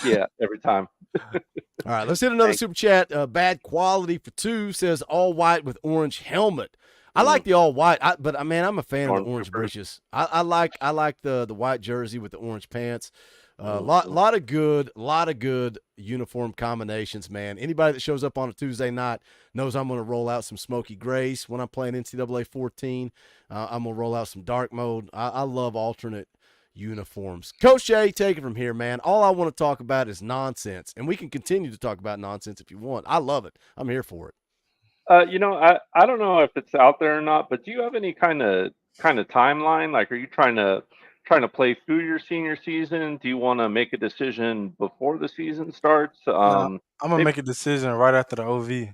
yeah, every time. All right, let's hit another Thanks. super chat. Bad quality for two says all white with orange helmet. I like the all white, but man, I'm a fan of the orange Stormtroopers. breeches. I like the white jersey with the orange pants. Lot of good uniform combinations, man. Anybody that shows up on a Tuesday night knows I'm going to roll out some smoky grays when I'm playing NCAA 14. I'm going to roll out some dark mode. I love alternate uniforms. Coach Jay, take it from here, man. All I want to talk about is nonsense, and we can continue to talk about nonsense if you want. I love it. I'm here for it. I don't know if it's out there or not, but do you have any kind of timeline? Like, are you trying to play through your senior season? Do you want to make a decision before the season starts? Nah, I'm gonna Maybe, make a decision right after the OV.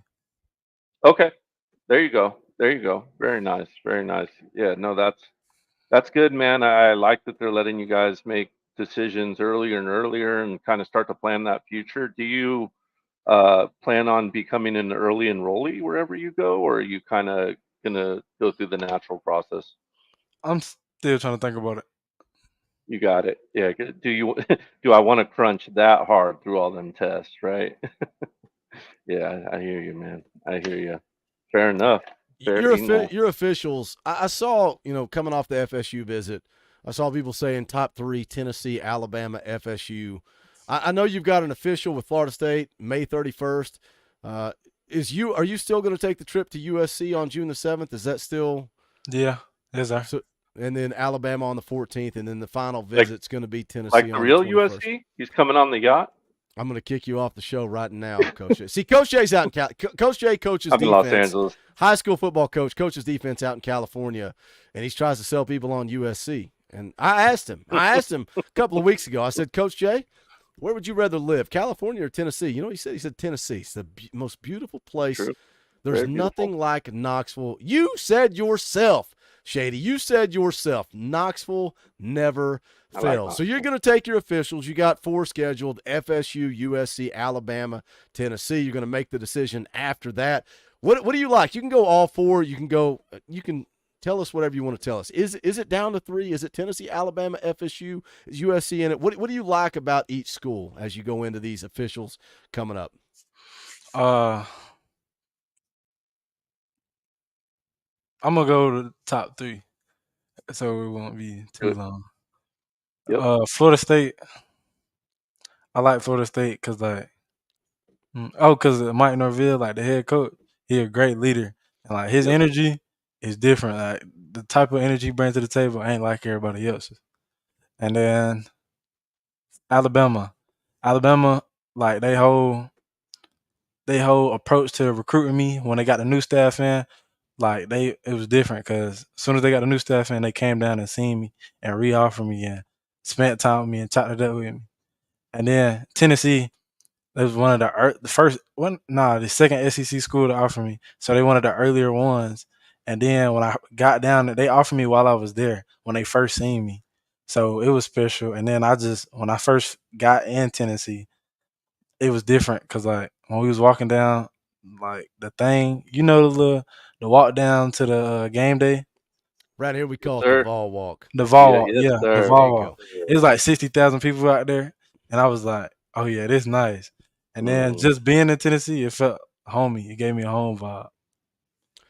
okay, there you go. There you go. Very nice. Very nice. Yeah, no, that's good, man. I like that they're letting you guys make decisions earlier and earlier and kind of start to plan that future. Do you plan on becoming an early enrollee wherever you go, or are you kind of gonna go through the natural process? I'm still trying to think about it. You got it. Yeah. Do you do I want to crunch that hard through all them tests, right? Yeah, I hear you, man. I hear you. Fair enough. Fair enough. Your officials, I saw, coming off the FSU visit, I saw people saying top 3, Tennessee, Alabama, FSU. I know you've got an official with Florida State, May 31st. Are you still going to take the trip to USC on June the 7th? Is that still? Yeah, yes, sir. So, and then Alabama on the 14th, and then the final Like visit's going to be Tennessee like the on real the 21st. USC? He's coming on the yacht? I'm going to kick you off the show right now, Coach Jay. See, Coach Jay's out in Coach Jay coaches I'm in defense. Los Angeles. High school football coach, coaches defense out in California, and he tries to sell people on USC. And I asked him a couple of weeks ago. I said, Coach Jay, where would you rather live, California or Tennessee? You know what he said? He said Tennessee. It's the most beautiful place. True. There's Very nothing beautiful. like Knoxville. You said yourself, Shady. You said yourself, Knoxville never I like fails. So you're Knoxville. going to take your officials. You got 4 scheduled: FSU, USC, Alabama, Tennessee. You're going to make the decision after that. What do you like? You can go all 4. You can go. You can tell us whatever you want to tell us. Is it down to 3? Is it Tennessee, Alabama, FSU? Is USC in it? What do you like about each school as you go into these officials coming up? I'm gonna go to the top 3, so it won't be too Good. long. Yep. Florida State. I like Florida State because because Mike Norville, like the head coach, he a great leader, and like his Yep. energy is different. Like the type of energy he brings to the table ain't like everybody else's. And then Alabama, like they whole approach to recruiting me when they got the new staff in, like it was different because as soon as they got the new staff in, they came down and seen me and re-offered me and spent time with me and chopped it up with me. And then Tennessee, it was one of the second SEC school to offer me. So they one of the earlier ones. And then when I got down, they offered me while I was there when they first seen me. So it was special. And then when I first got in Tennessee, it was different because like when we was walking down, like the thing, the walk down to the game day. Right here we call Sir. it the Vol Walk. The Vol Walk, Yes, yeah, sir. the There Vol you Walk. go. It was like 60,000 people out there, and I was like, "Oh yeah, this nice." And then just being in Tennessee, it felt homey. It gave me a home vibe.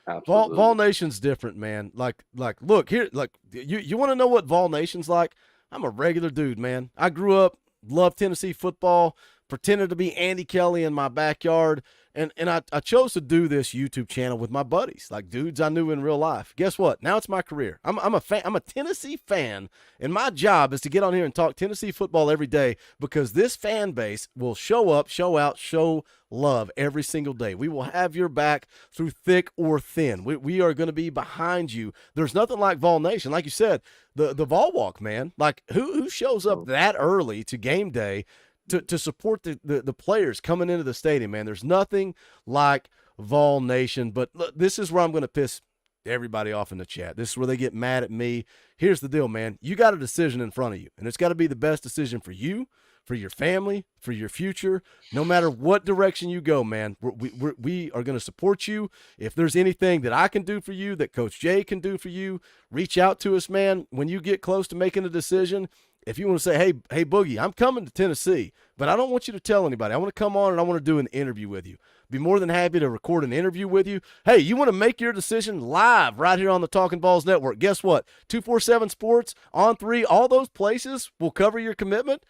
Absolutely. Vol Nation's different, man. Like, look here. Like, you want to know what Vol Nation's like? I'm a regular dude, man. I grew up, loved Tennessee football, pretended to be Andy Kelly in my backyard, and I chose to do this YouTube channel with my buddies, like dudes I knew in real life. Guess what? Now it's my career. I'm a fan. I'm a Tennessee fan, and my job is to get on here and talk Tennessee football every day because this fan base will show up, show out, show love every single day. We will have your back through thick or thin. We are going to be behind you. There's nothing like Vol Nation. Like you said, the Vol Walk, man. Like who shows up that early to game day to support the players coming into the stadium, man? There's nothing like Vol Nation. But look, this is where I'm going to piss everybody off in the chat. This is where they get mad at me. Here's the deal, man. You got a decision in front of you, and it's got to be the best decision for you, for your family, for your future. No matter what direction you go, man, we are going to support you. If there's anything that I can do for you, that Coach Jay can do for you, reach out to us, man. When you get close to making a decision, if you want to say, hey, Boogie, I'm coming to Tennessee, but I don't want you to tell anybody. I want to come on and I want to do an interview with you. Be more than happy to record an interview with you. Hey, you want to make your decision live right here on the Talkin VAWLS Network. Guess what? 247 Sports, On3, all those places will cover your commitment.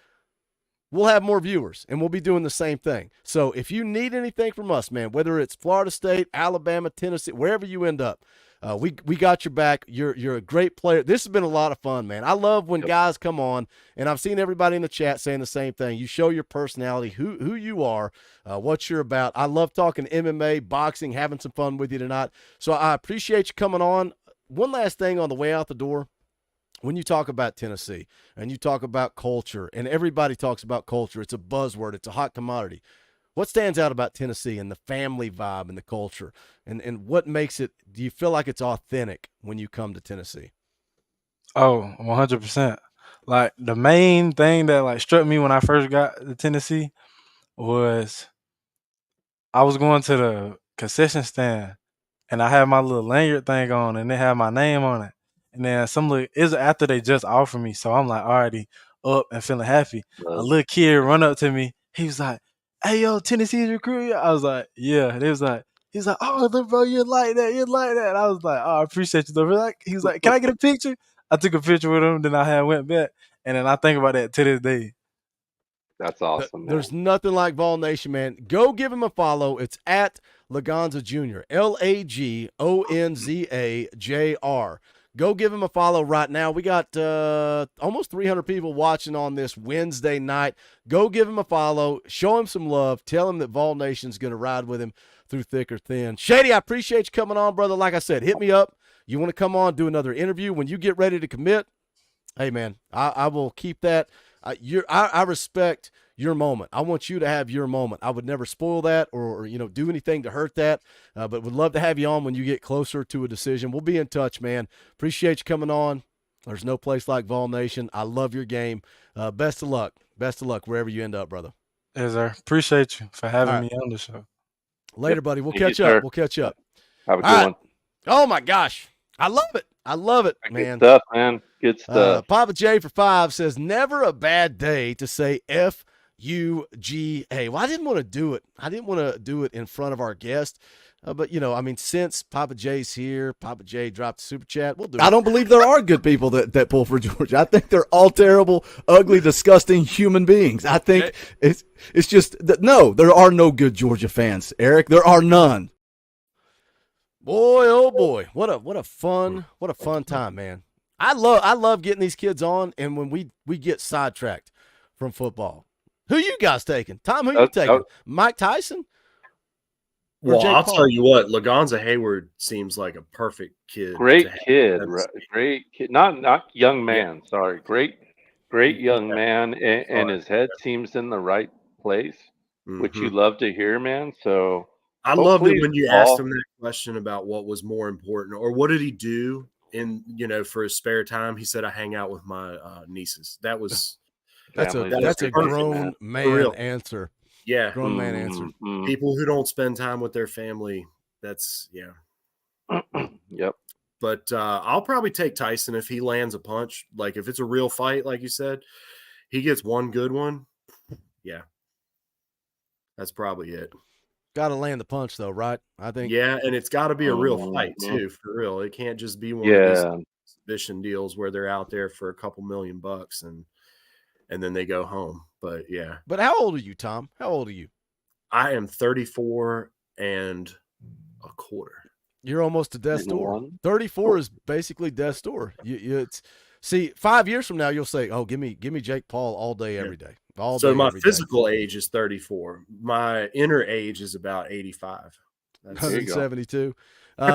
We'll have more viewers, and we'll be doing the same thing. So if you need anything from us, man, whether it's Florida State, Alabama, Tennessee, wherever you end up, we got your back. You're a great player. This has been a lot of fun, man. I love when guys come on, and I've seen everybody in the chat saying the same thing. You show your personality, who you are, what you're about. I love talking MMA, boxing, having some fun with you tonight. So I appreciate you coming on. One last thing on the way out the door. When you talk about Tennessee and you talk about culture, and everybody talks about culture, it's a buzzword, it's a hot commodity. What stands out about Tennessee and the family vibe and the culture, and what makes it, do you feel like it's authentic when you come to Tennessee? Oh, 100%. Like, the main thing that, like, struck me when I first got to Tennessee was I was going to the concession stand, and I had my little lanyard thing on, and they had my name on it. And then it was after they just offered me, so I'm, like, already up and feeling happy. A little kid run up to me. He was like, "Hey, yo, Tennessee's recruiting." I was like, "Yeah." And he's like, "Oh, look, bro, you're like that. You're like that." And I was like, "Oh, I appreciate you, though." He was like, "Can I get a picture?" I took a picture with him. Then I went back, and then I think about that to this day. That's awesome, man. There's nothing like Vol Nation, man. Go give him a follow. It's at Lagonza Jr. LAGONZAJR. Go give him a follow right now. We got almost 300 people watching on this Wednesday night. Go give him a follow. Show him some love. Tell him that Vol Nation's going to ride with him through thick or thin. Shady, I appreciate you coming on, brother. Like I said, hit me up. You want to come on, do another interview. When you get ready to commit, hey, man, I will keep that. I respect your moment. I want you to have your moment. I would never spoil that or do anything to hurt that, but would love to have you on when you get closer to a decision. We'll be in touch, man. Appreciate you coming on. There's no place like Vol Nation. I love your game. Best of luck. Best of luck wherever you end up, brother. Yes, sir. Appreciate you for having me on the show. Later, buddy. We'll catch up. We'll catch up. Have a good one. Oh, my gosh. I love it. I love it, man. Good stuff, man. Good stuff. Papa J for 5 says, never a bad day to say F-U-G-A. Well, I didn't want to do it. I didn't want to do it in front of our guest. But, since Papa J's here, Papa J dropped a super chat, we'll do it. I don't believe there are good people that pull for Georgia. I think they're all terrible, ugly, disgusting human beings. I think it's just that, no, there are no good Georgia fans, Eric. There are none. Boy, oh boy, what a fun time, man. I love getting these kids on, and when we get sidetracked from football. Who you guys taking? Tom, who you taking? Mike Tyson? Well, I'll tell you what, Lagonza Hayward seems like a perfect kid. Great kid, great kid. Not young man. Sorry, great young man, and his head seems in the right place, which you love to hear, man. So. I love it when you asked him that question about what was more important or what did he do for his spare time. He said, "I hang out with my nieces." That was that's a grown man answer. Yeah, grown man answer. People who don't spend time with their family. That's Yep. But I'll probably take Tyson if he lands a punch. Like if it's a real fight, like you said, he gets one good one. Yeah, that's probably it. Got to land the punch, though, right? I think. Yeah, and it's got to be a real fight, too, for real. It can't just be one of these exhibition deals where they're out there for a couple $1 million and then they go home. But, yeah. But how old are you, Tom? How old are you? I am 34 and a quarter. You're almost to death's door. 34 is basically death's door. See, 5 years from now, you'll say, "Oh, give me Jake Paul all day, every day." So my physical age is 34. My inner age is about 85. That's 172.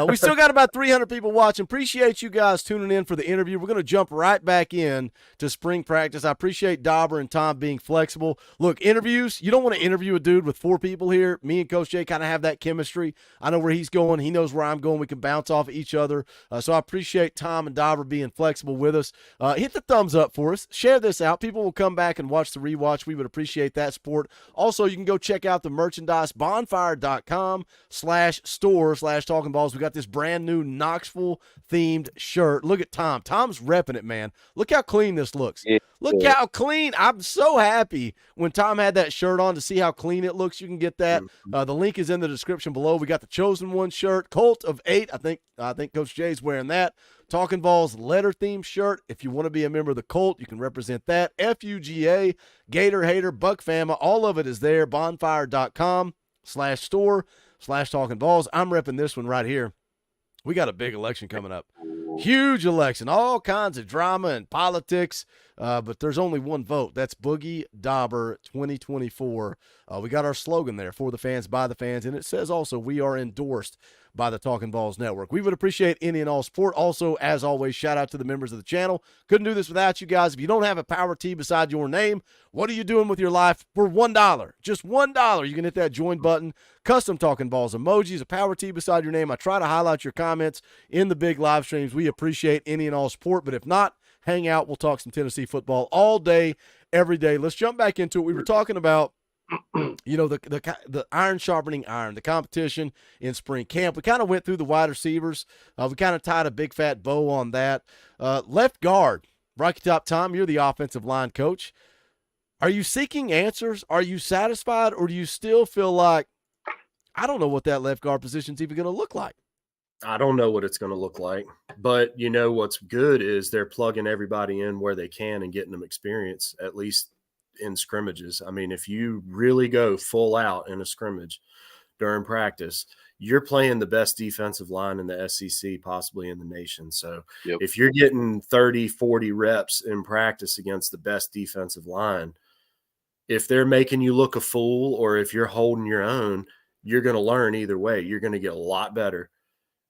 We still got about 300 people watching. Appreciate you guys tuning in for the interview. We're going to jump right back in to spring practice. I appreciate Dauber and Tom being flexible. Look, interviews, you don't want to interview a dude with 4 people here. Me and Coach Jay kind of have that chemistry. I know where he's going. He knows where I'm going. We can bounce off of each other. So I appreciate Tom and Dauber being flexible with us. Hit the thumbs up for us. Share this out. People will come back and watch the rewatch. We would appreciate that support. Also, you can go check out the merchandise, bonfire.com/store/talkinballs. Balls. We got this brand new Knoxville themed shirt. Look at Tom. Tom's repping it, man. Look how clean this looks. Look how clean. I'm so happy when Tom had that shirt on to see how clean it looks. You can get that. The link is in the description below. We got the Chosen One shirt, Colt of 8. I think Coach Jay's wearing that. Talkin VAWLS letter theme shirt. If you want to be a member of the Colt, you can represent that. FUGA, Gator Hater, Buck Fama, all of it is there. Bonfire.com/store/Talkin VAWLS. I'm repping this one right here. We got a big election coming up. Huge election, all kinds of drama and politics, but there's only one vote. That's Boogie Dauber 2024. We got our slogan there, for the fans, by the fans, and it says also we are endorsed by the Talkin VAWLS Network. We would appreciate any and all support. Also, as always, shout out to the members of the channel. Couldn't do this without you guys. If you don't have a Power T beside your name, what are you doing with your life? For $1, just $1, you can hit that join button. Custom Talkin VAWLS emojis, a Power T beside your name. I try to highlight your comments in the big live streams. We appreciate any and all support, but if not, hang out. We'll talk some Tennessee football all day, every day. Let's jump back into it. We were talking about the iron sharpening iron, the competition in spring camp. We kind of went through the wide receivers. We kind of tied a big fat bow on that. Left guard, Rocky Top Tom, you're the offensive line coach. Are you seeking answers? Are you satisfied, or do you still feel like, I don't know what that left guard position's even going to look like? I don't know what it's going to look like, but what's good is they're plugging everybody in where they can and getting them experience, at least in scrimmages. I mean, if you really go full out in a scrimmage during practice, you're playing the best defensive line in the SEC, possibly in the nation. So if you're getting 30, 40 reps in practice against the best defensive line, if they're making you look a fool or if you're holding your own, you're going to learn either way. You're going to get a lot better.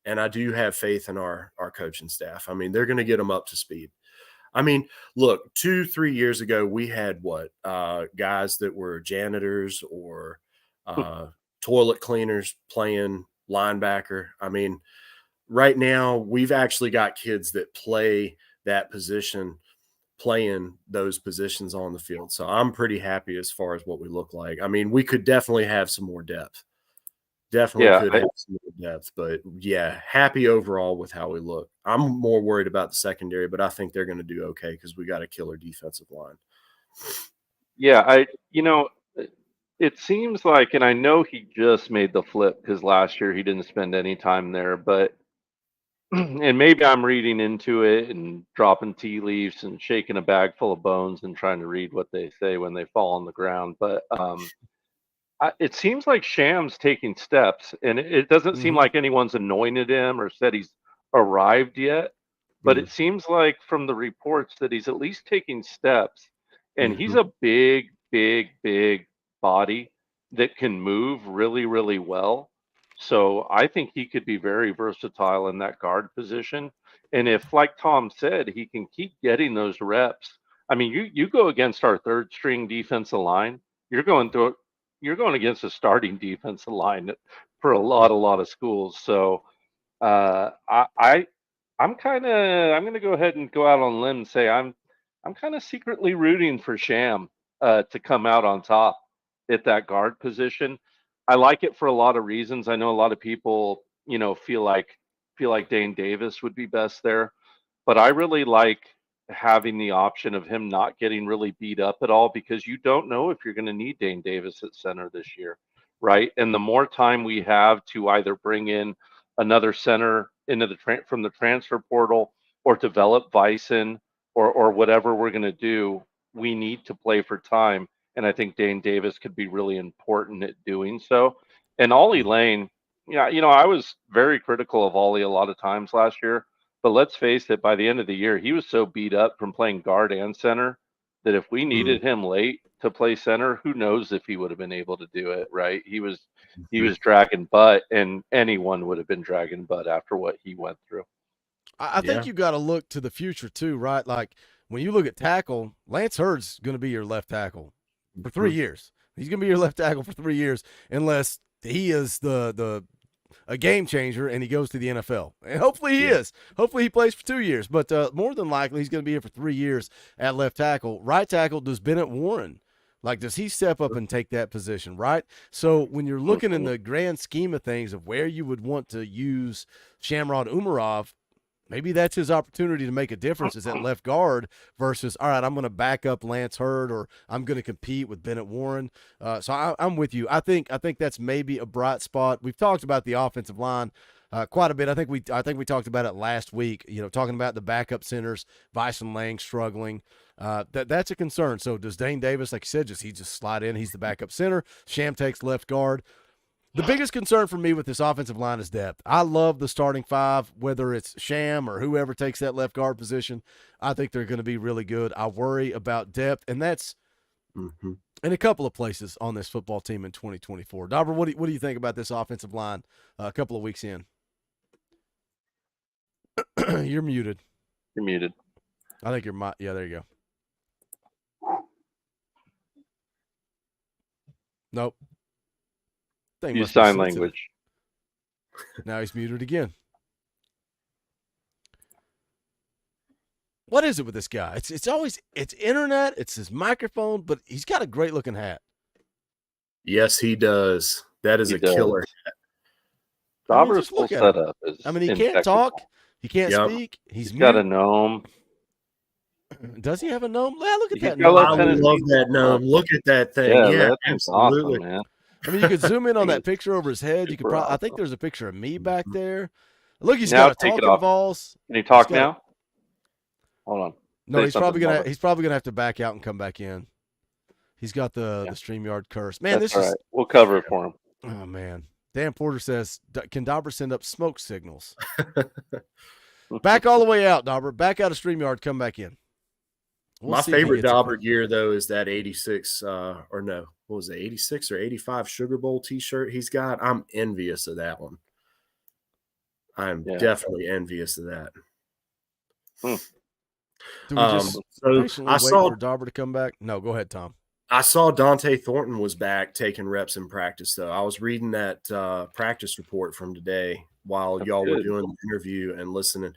And I do have faith in our coaching staff. I mean, they're going to get them up to speed. I mean, look, 2-3 years ago, we had guys that were janitors or toilet cleaners playing linebacker. I mean, right now we've actually got kids that play that position, playing those positions on the field. So I'm pretty happy as far as what we look like. I mean, we could definitely have some more depth. Definitely could have some more depth, but happy overall with how we look. I'm more worried about the secondary, but I think they're going to do okay because we got a killer defensive line. Yeah, it seems like, and I know he just made the flip because last year he didn't spend any time there, but and maybe I'm reading into it and dropping tea leaves and shaking a bag full of bones and trying to read what they say when they fall on the ground, but it seems like Sham's taking steps, and it doesn't seem like anyone's anointed him or said he's arrived yet, but it seems like from the reports that he's at least taking steps, and he's a big body that can move really, really well. So I think he could be very versatile in that guard position. And if, like Tom said, he can keep getting those reps, I mean, you go against our third string defensive line, you're going against a starting defensive line for a lot of schools. So I'm going to go ahead and go out on a limb and say I'm kind of secretly rooting for Sham to come out on top at that guard position. I like it for a lot of reasons. I know a lot of people, feel like Dane Davis would be best there, but I really like having the option of him not getting really beat up at all, because you don't know if you're going to need Dane Davis at center this year, right? And the more time we have to either bring in another center into from the transfer portal or develop Bison or whatever we're going to do, we need to play for time. And I think Dane Davis could be really important at doing so. And Ollie Lane, I was very critical of Ollie a lot of times last year. But let's face it, by the end of the year, he was so beat up from playing guard and center that if we needed him late to play center, who knows if he would have been able to do it, right? He was dragging butt, and anyone would have been dragging butt after what he went through. I think you got to look to the future too, right? Like when you look at tackle, Lance Hurd's going to be your left tackle for 3 years. He's going to be your left tackle for 3 years unless he is a game changer and he goes to the NFL. And hopefully he is. Hopefully he plays for 2 years. But more than likely he's going to be here for 3 years at left tackle. Right tackle, does Bennett Warren Like, does he step up and take that position, right? So when you're looking in the grand scheme of things of where you would want to use Shamrod Umarov, maybe that's his opportunity to make a difference is at left guard versus, all right, I'm going to back up Lance Hurd or I'm going to compete with Bennett Warren. So I'm with you. I think that's maybe a bright spot. We've talked about the offensive line quite a bit. I think we talked about it last week, talking about the backup centers, Bison Lang struggling. That's a concern. So does Dane Davis, like you said, he just slide in? He's the backup center. Sham takes left guard. The biggest concern for me with this offensive line is depth. I love the starting five, whether it's Sham or whoever takes that left guard position. I think they're going to be really good. I worry about depth, and that's in a couple of places on this football team in 2024. Dauber, what do you think about this offensive line a couple of weeks in? You're muted. You're muted. I think you're – yeah, there you go. Nope. Use sign language. Now he's muted again. What is it with this guy? It's always internet, it's his microphone, but he's got a great looking hat. Yes, he does. That is a killer hat. Dauber's full setup is he can't talk. He can't speak. He's got a gnome. Does he have a gnome? Yeah, look at that gnome. I love that gnome. Look at that thing. Yeah, absolutely. Awesome, man. You could zoom in on that picture over his head. You could probably. I think there's a picture of me back there. Look, he's got a Talkin VAWLS. Can you talk now? Hold on. No, he's probably gonna have to back out and come back in. He's got the StreamYard curse. Man, that's all right. We'll cover it for him. Oh man, Dan Porter says, "Can Dauber send up smoke signals?" Back all the way out, Dauber. Back out of StreamYard. Come back in. My favorite Dauber gear, though, is that 86 what was it, 86 or 85 Sugar Bowl T-shirt he's got. I'm envious of that one. I'm definitely envious of that. Do we just I saw for Dauber to come back? No, go ahead, Tom. I saw Dante Thornton was back taking reps in practice, though. I was reading that practice report from today while y'all were doing the interview and listening.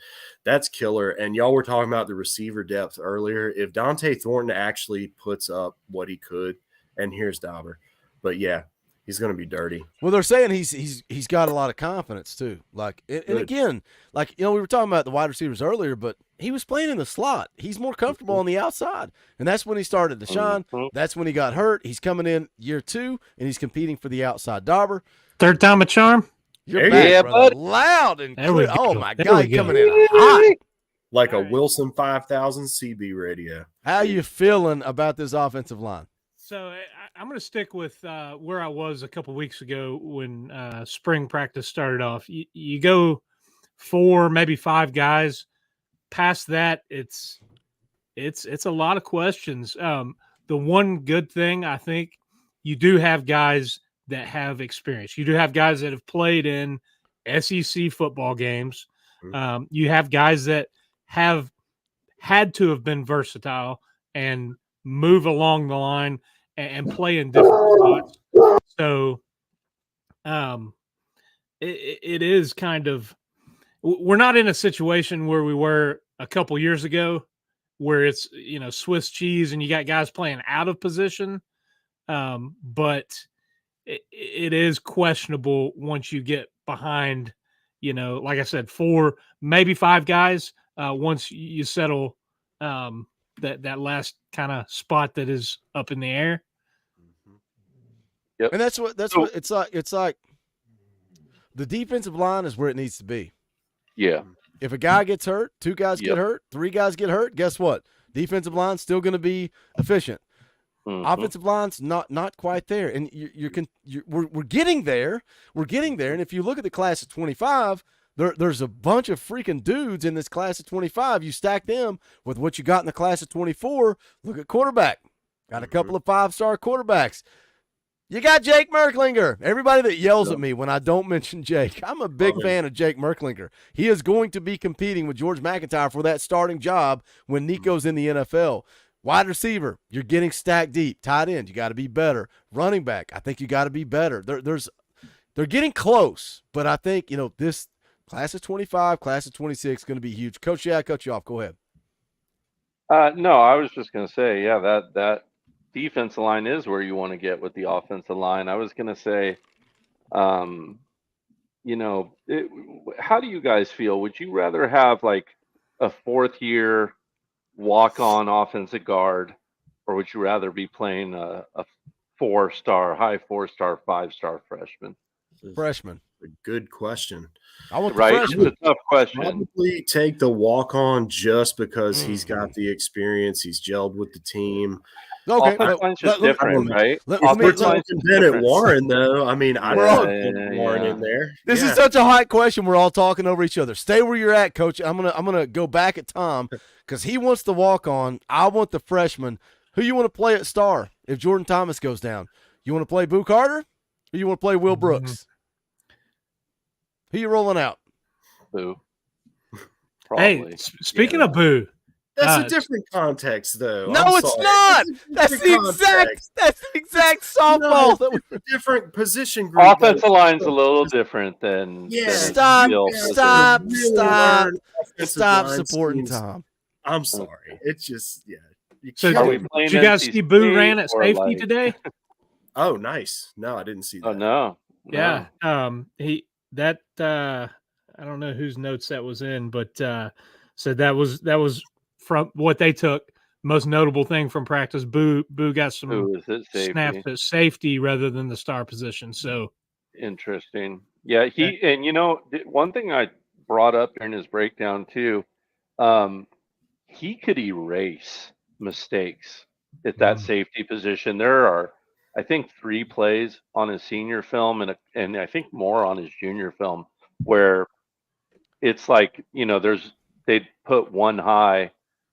That's killer. And y'all were talking about the receiver depth earlier. If Dante Thornton actually puts up what he could, and here's Dauber, but yeah, he's going to be dirty. Well, they're saying he's got a lot of confidence too. Like, and again, like, we were talking about the wide receivers earlier, but he was playing in the slot. He's more comfortable on the outside, and that's when he started to shine. That's when he got hurt. He's coming in year 2, and he's competing for the outside. Dauber, third time a charm. You're back, brother. Loud and clear. Oh my God, coming in hot. Like a Wilson 5000 CB radio. How you feeling about this offensive line? So I'm going to stick with where I was a couple weeks ago when spring practice started off. You go 4, maybe 5 guys. Past that, it's a lot of questions. The one good thing, I think, you do have guys that have experience. You do have guys that have played in SEC football games. You have guys that have had to have been versatile and move along the line and play in different spots. So it is kind of – we're not in a situation where we were a couple years ago where it's, Swiss cheese and you got guys playing out of position. But it is questionable once you get behind, like I said, 4, maybe 5 guys once you settle that last kind of spot that is up in the air. Yep. And that's what it's like. It's like the defensive line is where it needs to be. Yeah. If a guy gets hurt, 2 guys get hurt, 3 guys get hurt, guess what? Defensive line's still going to be efficient. Offensive line's not quite there, and we're getting there. We're getting there, and if you look at the class of 25, there's a bunch of freaking dudes in this class of 25. You stack them with what you got in the class of 24. Look at quarterback. Got a couple of 5-star quarterbacks. You got Jake Merklinger. Everybody that yells at me when I don't mention Jake, I'm a big fan of Jake Merklinger. He is going to be competing with George McIntyre for that starting job when Nico's in the NFL. Wide receiver, you're getting stacked deep. Tight end, you got to be better. Running back, I think you got to be better. They're getting close, but I think, this class of 25, class of 26 is going to be huge. Coach, I cut you off. Go ahead. No, I was just going to say, that defensive line is where you want to get with the offensive line. I was going to say, you know, how do you guys feel? Would you rather have like a 4th-year walk-on offensive guard, or would you rather be playing a 4-star, high 4-star, 5-star freshman? Freshman. A good question. I want the Right? freshman. It's a tough question. Probably take the walk-on just because he's got the experience. He's gelled with the team. Okay, Offensive line's just different, right? If we're talking Bennett Warren, though, I mean, I Yeah, put Bennett Warren in there. This is such a hot question. We're all talking over each other. Stay where you're at, Coach. I'm gonna go back at Tom because he wants the walk on. I want the freshman. Who you want to play at star if Jordan Thomas goes down? You want to play Boo Carter, or you want to play Will Brooks? Who you rolling out? Boo. Hey, speaking of Boo, that's a different context, though. No, it's not. That's the exact softball. No, it's a different position group. Offensive line's a little different than Stop supporting seems, Tom. I'm sorry. It's just So Are we did playing you guys NC see Boo State ran at or safety like- today? Oh, nice. No, I didn't see that. Oh no. Yeah. I don't know whose notes that was in, but so that was from what they took. Most notable thing from practice, Boo got some Who is it? Safety. snaps at safety rather than the star position. So Interesting. Yeah, and you know, one thing I brought up during his breakdown too, he could erase mistakes at that safety position. There are, I think, 3 plays on his senior film and I think more on his junior film where it's like, you know, they'd put one high,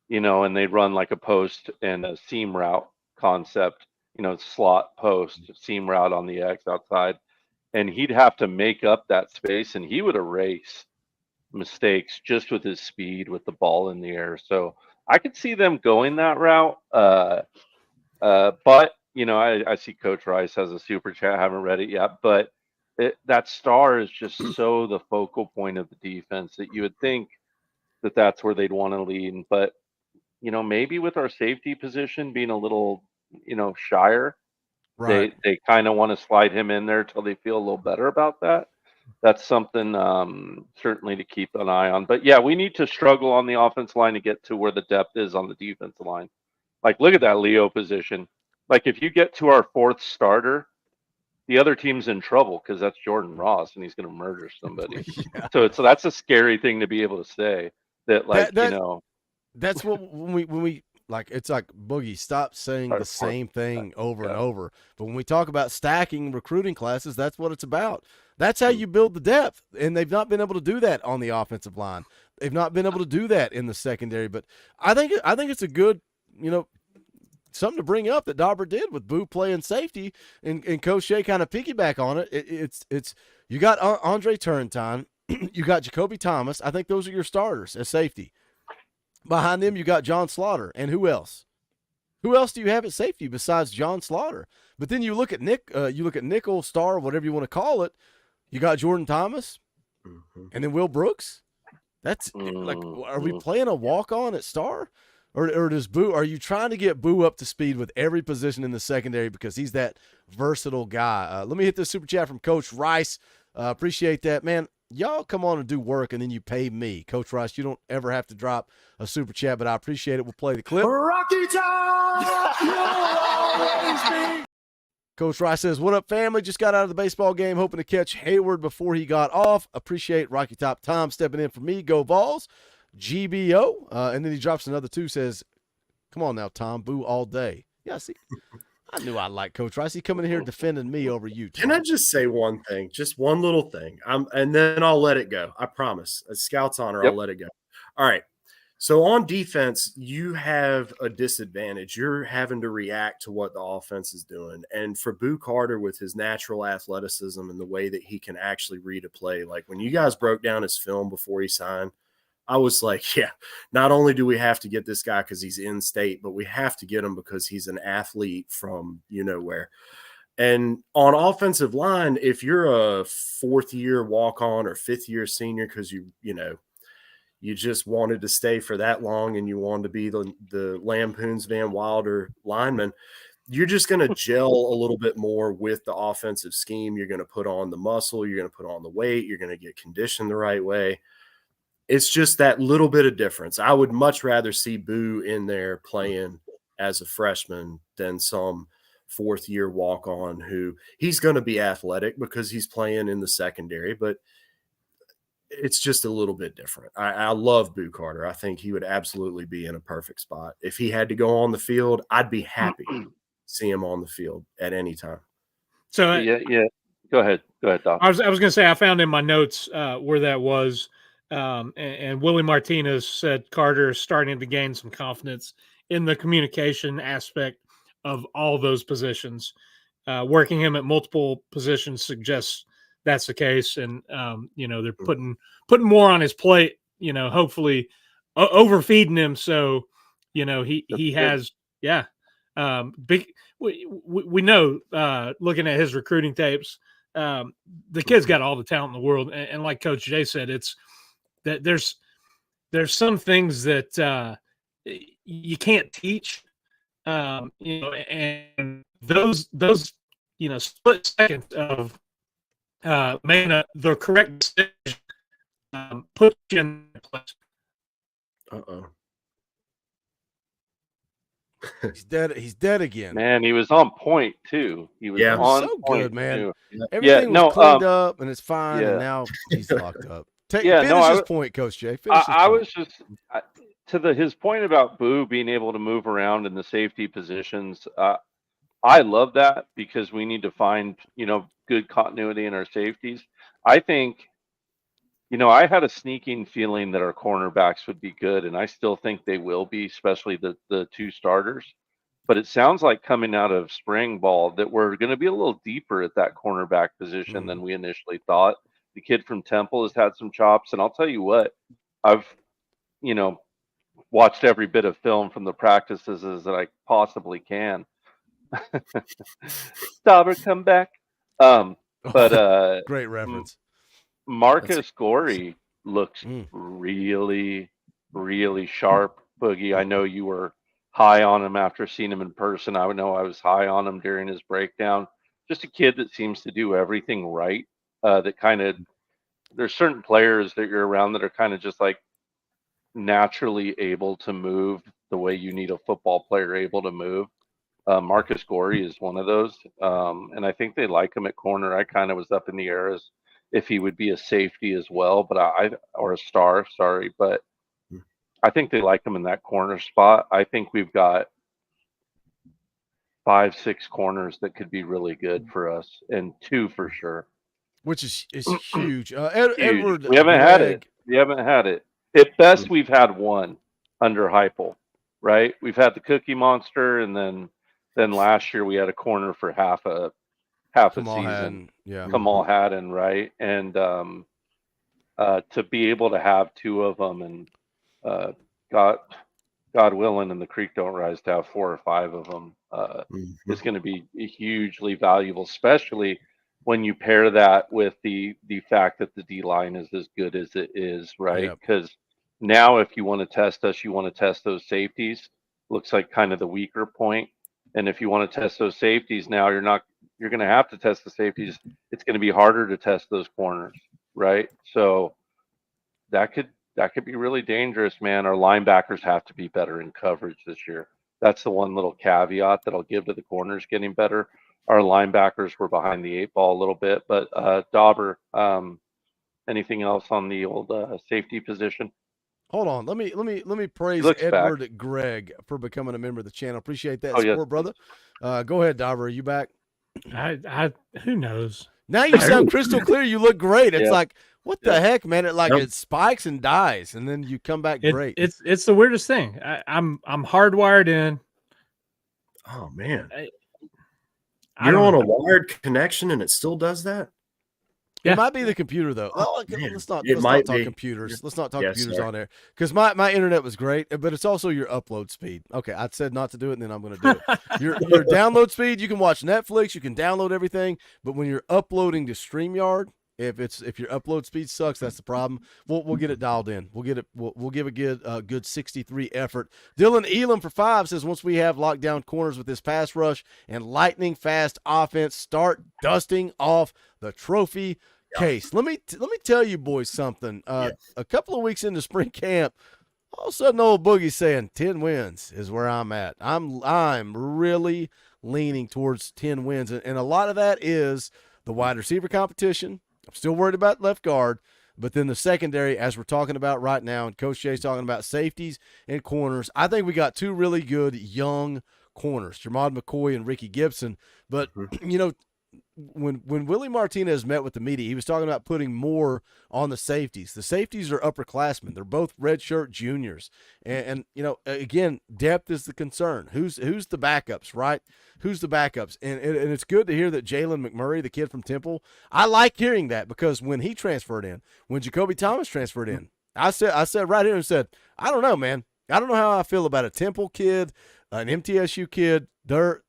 you know, and they'd run like a post and a seam route concept, you know, slot post, seam route on the X outside. And he'd have to make up that space and he would erase mistakes just with his speed with the ball in the air. So I could see them going that route. But, you know, I see Coach Rice has a super chat. I haven't read it yet, but that star is just so the focal point of the defense that you would think that that's where they'd want to lean. But, you know, maybe with our safety position being a little, you know, shyer, Right. they kind of want to slide him in there till they feel a little better about that. That's something certainly to keep an eye on. But yeah, we need to struggle on the offensive line to get to where the depth is on the defensive line. Like, look at that Leo position. Like, if you get to our 4th starter, the other team's in trouble because that's Jordan Ross and he's going to murder somebody. So that's a scary thing to be able to say that, like, you know. That's what when we like, it's like, Boogie, stop saying the same thing over and over. But when we talk about stacking recruiting classes, that's what it's about. That's how you build the depth, and they've not been able to do that on the offensive line. They've not been able to do that in the secondary. But I think it's a good, you know, something to bring up that Dauber did with Boo playing safety and Coach Shea kind of piggyback on it. It's you got Andre Turrentine, you got Jacoby Thomas. I think those are your starters as safety. Behind them, you got John Slaughter. And who else? Who else do you have at safety besides John Slaughter? But then you look at nickel, star, whatever you want to call it. You got Jordan Thomas and then Will Brooks. That's like, are we playing a walk-on at star? Or does Boo, are you trying to get Boo up to speed with every position in the secondary because he's that versatile guy? Let me hit this super chat from Coach Rice. Appreciate that, man. Y'all come on and do work, and then you pay me. Coach Rice, you don't ever have to drop a super chat, but I appreciate it. We'll play the clip. Rocky Top, you'll always be. Coach Rice says, what up, family? Just got out of the baseball game, hoping to catch Hayward before he got off. Appreciate Rocky Top Tom stepping in for me. Go Vols. GBO. And then he drops another 2, says, come on now, Tom. Boo all day. Yeah, see, I knew I liked Coach Rice. He coming in here defending me over you, Tom. Can I just say one thing? Just one little thing. And then I'll let it go. I promise. A Scout's honor, I'll let it go. All right. So on defense, you have a disadvantage. You're having to react to what the offense is doing. And for Boo Carter, with his natural athleticism and the way that he can actually read a play, like when you guys broke down his film before he signed, I was like, yeah, not only do we have to get this guy because he's in state, but we have to get him because he's an athlete from you know where. And on offensive line, if you're a 4th-year walk-on or 5th-year senior because you just wanted to stay for that long and you wanted to be the Lampoon's Van Wilder lineman, you're just going to gel a little bit more with the offensive scheme. You're going to put on the muscle. You're going to put on the weight. You're going to get conditioned the right way. It's just that little bit of difference. I would much rather see Boo in there playing as a freshman than some fourth-year walk-on who he's going to be athletic because he's playing in the secondary, but it's just a little bit different. I love Boo Carter. I think he would absolutely be in a perfect spot. If he had to go on the field, I'd be happy to see him on the field at any time. So yeah. Go ahead, Doc. I was going to say I found in my notes where that was, and Willie Martinez said Carter is starting to gain some confidence in the communication aspect of all those positions. Working him at multiple positions suggests that's the case, and they're putting more on his plate. Hopefully overfeeding him, so he has big. We know looking at his recruiting tapes, the kid's got all the talent in the world, and like Coach Jay said, it's that there's some things that you can't teach, and those split seconds of making the correct decision put you in place. He's dead again. Man, he was on point too. He was on so point good, man. too. Everything was cleaned up and it's fine, and now he's locked up. Finish his point, Coach Jay. I was just to his point about Boo being able to move around in the safety positions. I love that because we need to find good continuity in our safeties. I think I had a sneaking feeling that our cornerbacks would be good, and I still think they will be, especially the two starters. But it sounds like coming out of spring ball that we're going to be a little deeper at that cornerback position than we initially thought. The kid from Temple has had some chops, and I'll tell you what, I've watched every bit of film from the practices that I possibly can. Dauber, come back. Great reference. Marcus Gorey looks really, really sharp. Boogie, I know you were high on him after seeing him in person. I know I was high on him during his breakdown. Just a kid that seems to do everything right. That kind of, there's certain players that you're around that are kind of just like naturally able to move the way you need a football player able to move. Marcus Gorey is one of those, and I think they like him at corner. I kind of was up in the air as if he would be a safety as well, but or a star, sorry, but I think they like him in that corner spot. I think we've got 5-6 corners that could be really good for us, and 2 for sure. Which is huge. Huge. Edward, we haven't had it. At best, we've had 1 under Heupel, right? We've had the Cookie Monster, and then last year we had a corner for half a season. Kamal Haddon, right? And to be able to have 2 of them, and God willing, and the creek don't rise, to have 4 or 5 of them is going to be hugely valuable, especially when you pair that with the fact that the D line is as good as it is, right? Because now, if you want to test us, you want to test those safeties. Looks like kind of the weaker point. And if you want to test those safeties now, you're going to have to test the safeties. It's going to be harder to test those corners, right? So that could be really dangerous, man. Our linebackers have to be better in coverage this year. That's the one little caveat that I'll give to the corners getting better. Our linebackers were behind the 8 ball a little bit, but Dauber, anything else on the old safety position? Hold on. Let me praise Edward back. Gregg for becoming a member of the channel. Appreciate that support, brother. Go ahead, Dauber. Are you back? Who knows? Now you sound crystal clear. You look great. It's like, what the heck, man? It spikes and dies, and then you come back great. It's the weirdest thing. I'm hardwired in. Oh man. You're on a wired connection and it still does that? Yeah. It might be the computer, though. Let's not talk computers. Let's not talk computers on there. Because my internet was great, but it's also your upload speed. Okay, I said not to do it, and then I'm going to do it. Your download speed, you can watch Netflix, you can download everything, but when you're uploading to StreamYard, If your upload speed sucks, that's the problem. We'll get it dialed in. We'll give a good 63 effort. Dylan Elam for 5 says once we have lockdown corners with this pass rush and lightning fast offense, start dusting off the trophy case. Let me tell you boys something. A couple of weeks into spring camp, all of a sudden old Boogie's saying 10 wins is where I'm at. I'm really leaning towards 10 wins, and a lot of that is the wide receiver competition. I'm still worried about left guard, but then the secondary, as we're talking about right now, and Coach Jay's talking about safeties and corners, I think we got 2 really good young corners, Jermod McCoy and Ricky Gibson. But, you know, when Willie Martinez met with the media, he was talking about putting more on the safeties. The safeties are upperclassmen. They're both redshirt juniors. And you know, again, depth is the concern. Who's the backups, right? Who's the backups? And it's good to hear that Jalen McMurray, the kid from Temple, I like hearing that because when he transferred in, when Jacoby Thomas transferred in, I said right here and said, I don't know, man. I don't know how I feel about a Temple kid, an MTSU kid, their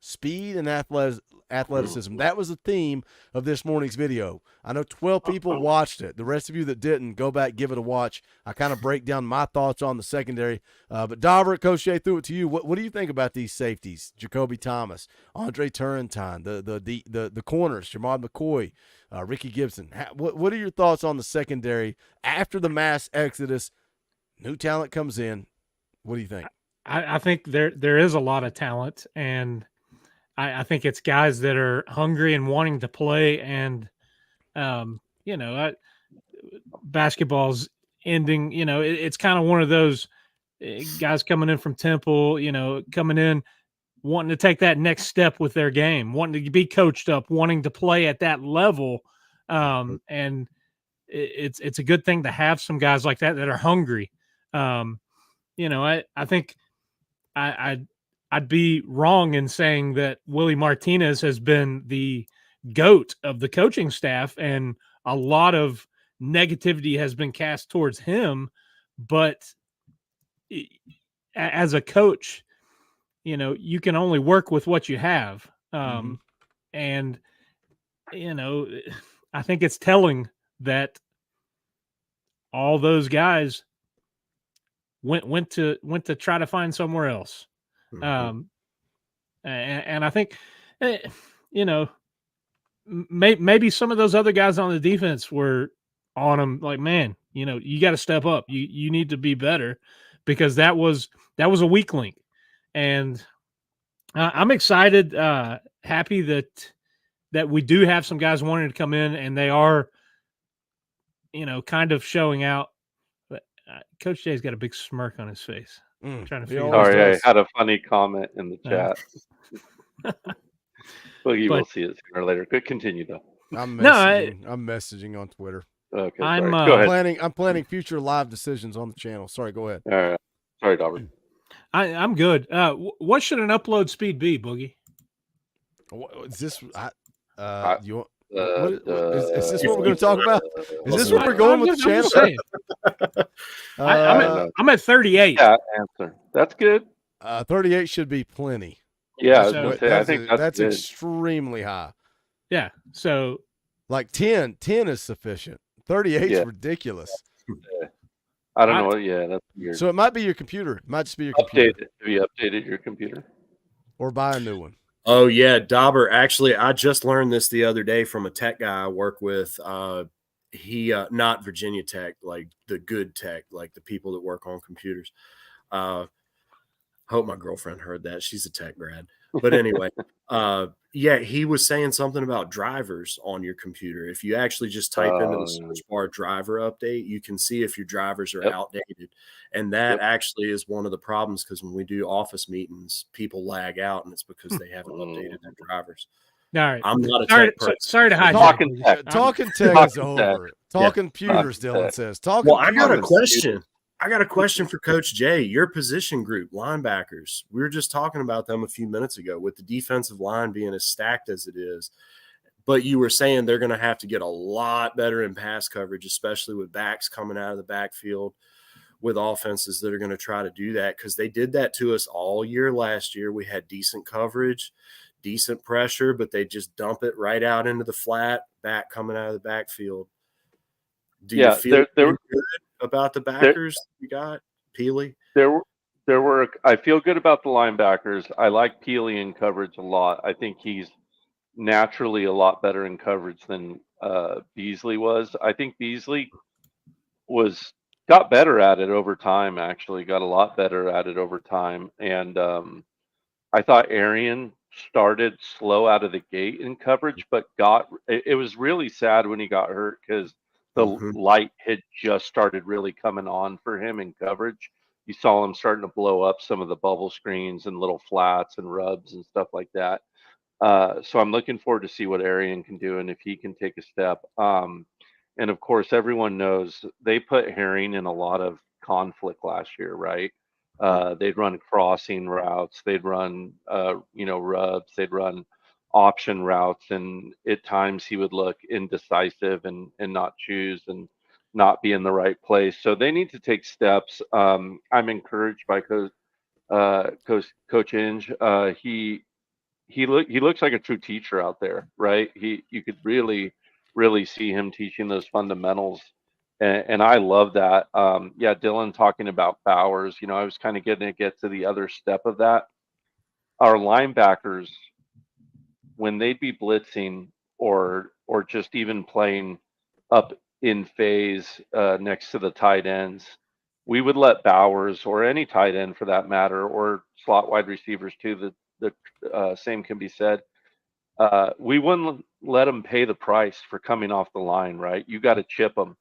speed and athleticism. That was the theme of this morning's video. I know 12 people watched it. The rest of you that didn't, go back, give it a watch. I kind of break down my thoughts on the secondary. But Dauber, Coach Jay, threw it to you. What do you think about these safeties? Jacoby Thomas, Andre Turrentine, the corners, Jermod McCoy, Ricky Gibson. What are your thoughts on the secondary after the mass exodus? New talent comes in. What do you think? I think there is a lot of talent, and I think it's guys that are hungry and wanting to play. And, you know, basketball's ending, you know, it's kind of one of those guys coming in from Temple, you know, coming in, wanting to take that next step with their game, wanting to be coached up, wanting to play at that level. And it's a good thing to have some guys like that are hungry. You know, I think I'd be wrong in saying that Willie Martinez has been the GOAT of the coaching staff, and a lot of negativity has been cast towards him. But as a coach, you know, you can only work with what you have. And, you know, I think it's telling that all those guys went to try to find somewhere else. And I think, you know, maybe some of those other guys on the defense were on them like, man, you know, you got to step up. You need to be better, because that was a weak link. And I'm excited, happy that we do have some guys wanting to come in, and they are, you know, kind of showing out. But Coach Jay's got a big smirk on his face. Trying to figure out. Sorry, I had a funny comment in the chat. Boogie will see it sooner or later. Good, continue though. I'm messaging on Twitter. Okay, go ahead. I'm planning future live decisions on the channel. Sorry, go ahead. All right. Sorry, Dauber. I'm good. What should an upload speed be, Boogie? Is this? You want? Is this what we're going to talk about? Is this what we're going with the channel? I'm at 38. Yeah, answer. That's good. 38 should be plenty. Yeah, I think that's good. extremely high. Yeah. So, like 10 is sufficient. 38 is ridiculous. Yeah. I don't know. Yeah, that's weird. So it might be your computer. It might just be your computer. Have you updated your computer? Or buy a new one. Oh, yeah, Dauber. Actually, I just learned this the other day from a tech guy I work with. He not Virginia Tech, like the good tech, like the people that work on computers. Hope my girlfriend heard that. She's a tech grad. But anyway, yeah, he was saying something about drivers on your computer. If you actually just type into the search bar driver update, you can see if your drivers are outdated. And that actually is one of the problems, because when we do office meetings, people lag out, and it's because they haven't updated their drivers. All right. I'm not a tech person. Sorry to hijack. Talking tech is over. Talking computers, Dylan says. Well, I got a question. I got a question for Coach Jay. Your position group, linebackers, we were just talking about them a few minutes ago with the defensive line being as stacked as it is. But you were saying they're going to have to get a lot better in pass coverage, especially with backs coming out of the backfield, with offenses that are going to try to do that, because they did that to us all year last year. We had decent coverage, decent pressure, but they just dump it right out into the flat, back coming out of the backfield. Do you feel good about the backers you got, Peely? I feel good about the linebackers. I like Peely in coverage a lot. I think he's naturally a lot better in coverage than Beasley was. I think Beasley got better at it over time, actually got a lot better at it over time. And I thought Arian started slow out of the gate in coverage, but it was really sad when he got hurt because the light had just started really coming on for him in coverage. You saw him starting to blow up some of the bubble screens and little flats and rubs and stuff like that. So I'm looking forward to see what Arian can do and if he can take a step. And of course, everyone knows they put Herring in a lot of conflict last year, right? They'd run crossing routes, they'd run, rubs, they'd run option routes, and at times he would look indecisive and not choose and not be in the right place. So they need to take steps. I'm encouraged by Coach Inge. He looks like a true teacher out there, right? You could really see him teaching those fundamentals, and I love that. Dylan talking about Bowers. I was kind of getting to get to the other step of that. Our linebackers, when they'd be blitzing or just even playing up in phase next to the tight ends, we would let Bowers or any tight end for that matter, or slot wide receivers too. The same can be said. We wouldn't let them pay the price for coming off the line, right? You got to chip them.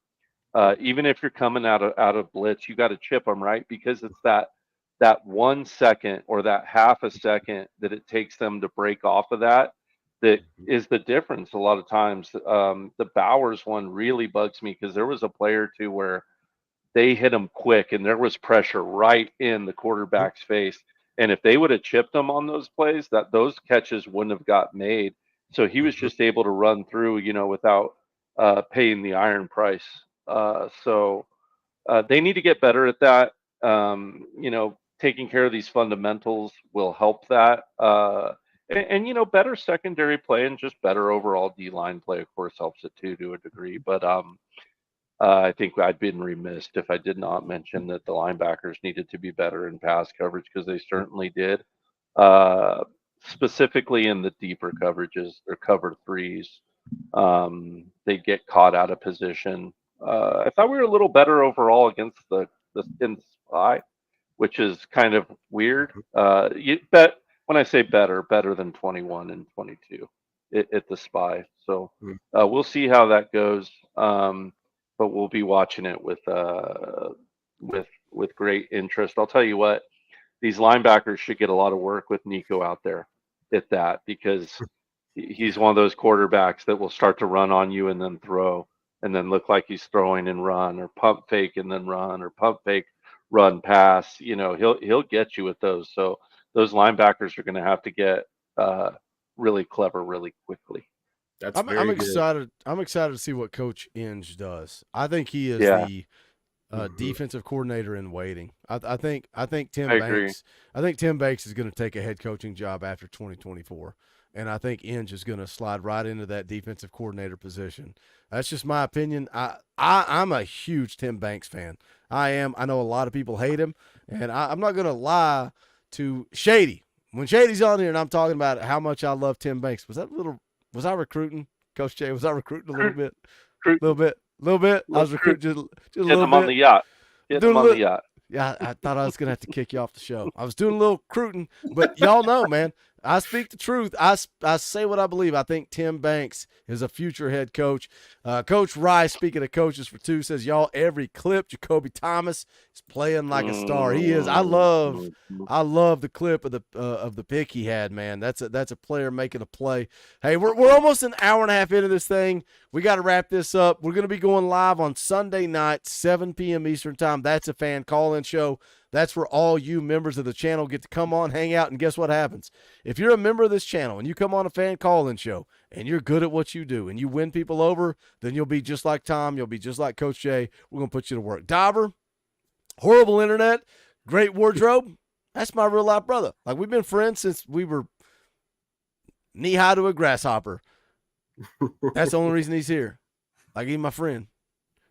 Even if you're coming out of blitz, you got to chip them, right? Because it's that 1 second or that half a second that it takes them to break off of that is the difference a lot of times. The Bowers one really bugs me because there was a play or two where they hit him quick and there was pressure right in the quarterback's face. And if they would have chipped him on those plays, those catches wouldn't have got made. So he was just able to run through, without paying the iron price. So they need to get better at that. Taking care of these fundamentals will help that. And better secondary play and just better overall D-line play, of course, helps it too to a degree. But I think I'd been remiss if I did not mention that the linebackers needed to be better in pass coverage, because they certainly did, specifically in the deeper coverages or cover threes. They get caught out of position. I thought we were a little better overall against the in the spy, which is kind of weird. When I say better than 21 and 22 at the spy. So we'll see how that goes. But we'll be watching it with great interest. I'll tell you what, these linebackers should get a lot of work with Nico out there at that, because he's one of those quarterbacks that will start to run on you and then throw and then look like he's throwing and run, or pump fake and then run, or pump fake, run pass. He'll get you with those. So those linebackers are going to have to get really clever really quickly. I'm excited. I'm excited to see what Coach Inge does. I think he is the defensive coordinator in waiting. I think Tim Banks. I think Tim Banks is going to take a head coaching job after 2024, and I think Inge is going to slide right into that defensive coordinator position. That's just my opinion. I'm a huge Tim Banks fan. I am. I know a lot of people hate him, and I'm not going to lie to Shady. When Shady's on here and I'm talking about how much I love Tim Banks, was I recruiting, Coach Jay? Was I recruiting a little bit? A little bit. I was recruiting just a little bit. Him on the yacht. Get him on the yacht. Yeah, I thought I was going to have to kick you off the show. I was doing a little recruiting, but y'all know, man, I speak the truth. I say what I believe. I think Tim Banks is a future head coach. Coach Rice, speaking of coaches for two, says, y'all, every clip, Jacoby Thomas is playing like a star. He is. I love the clip of the pick he had, man. That's a player making a play. Hey, we're almost an hour and a half into this thing. We got to wrap this up. We're going to be going live on Sunday night, 7 p.m. Eastern time. That's a fan call-in show. That's where all you members of the channel get to come on, hang out, and guess what happens? If you're a member of this channel and you come on a fan call-in show and you're good at what you do and you win people over, then you'll be just like Tom. You'll be just like Coach Jay. We're going to put you to work. Dauber, horrible internet, great wardrobe. That's my real-life brother. Like, we've been friends since we were knee high to a grasshopper. That's the only reason he's here. Like he's my friend.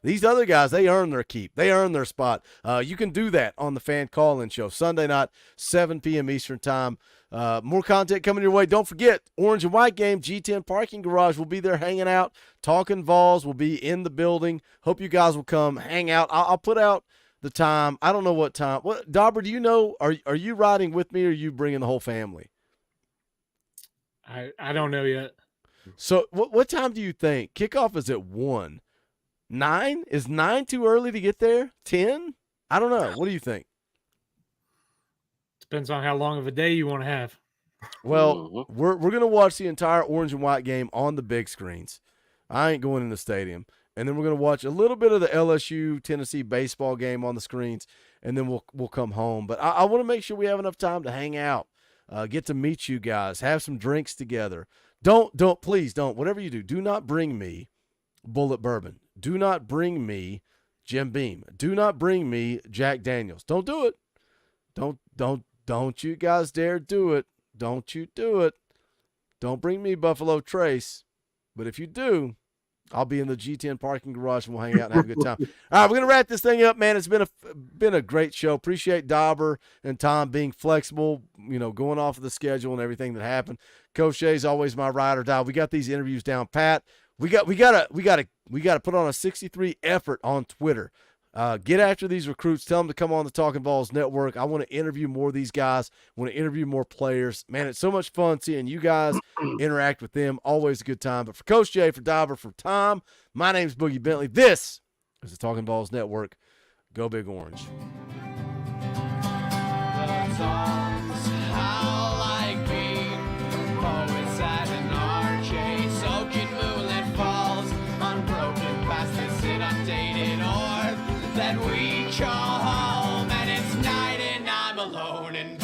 These other guys, they earn their keep. They earn their spot. You can do that on the Fan Call-In Show, Sunday night, 7 p.m. Eastern Time. More content coming your way. Don't forget, Orange and White game, G10 Parking Garage will be there hanging out. Talkin VAWLS will be in the building. Hope you guys will come hang out. I'll put out the time. I don't know what time. What, Dauber, do you know, are you riding with me or are you bringing the whole family? I don't know yet. So what time do you think? Kickoff is at 1. 9? Is 9 too early to get there? 10? I don't know. What do you think? Depends on how long of a day you want to have. Well, we're going to watch the entire Orange and White game on the big screens. I ain't going in the stadium. And then we're going to watch a little bit of the LSU Tennessee baseball game on the screens, and then we'll come home. But I want to make sure we have enough time to hang out, get to meet you guys, have some drinks together. Please don't. Whatever you do, do not bring me Bullet Bourbon. Do not bring me Jim Beam. Do not bring me Jack Daniels. Don't do it. Don't you guys dare do it. Don't you do it. Don't bring me Buffalo Trace. But if you do, I'll be in the G10 Parking Garage and we'll hang out and have a good time. All right, we're gonna wrap this thing up, man. It's been a great show. Appreciate Dauber and Tom being flexible, going off of the schedule and everything that happened. Coach Shay's always my ride or die. We got these interviews down pat. We gotta put on a 63 effort on Twitter. Get after these recruits. Tell them to come on the Talkin VAWLS Network. I want to interview more of these guys. I want to interview more players. Man, it's so much fun seeing you guys interact with them. Always a good time. But for Coach Jay, for Dauber, for Tom, my name's Boogie Bentley. This is the Talkin VAWLS Network. Go Big Orange. That we call home, and it's night and I'm alone and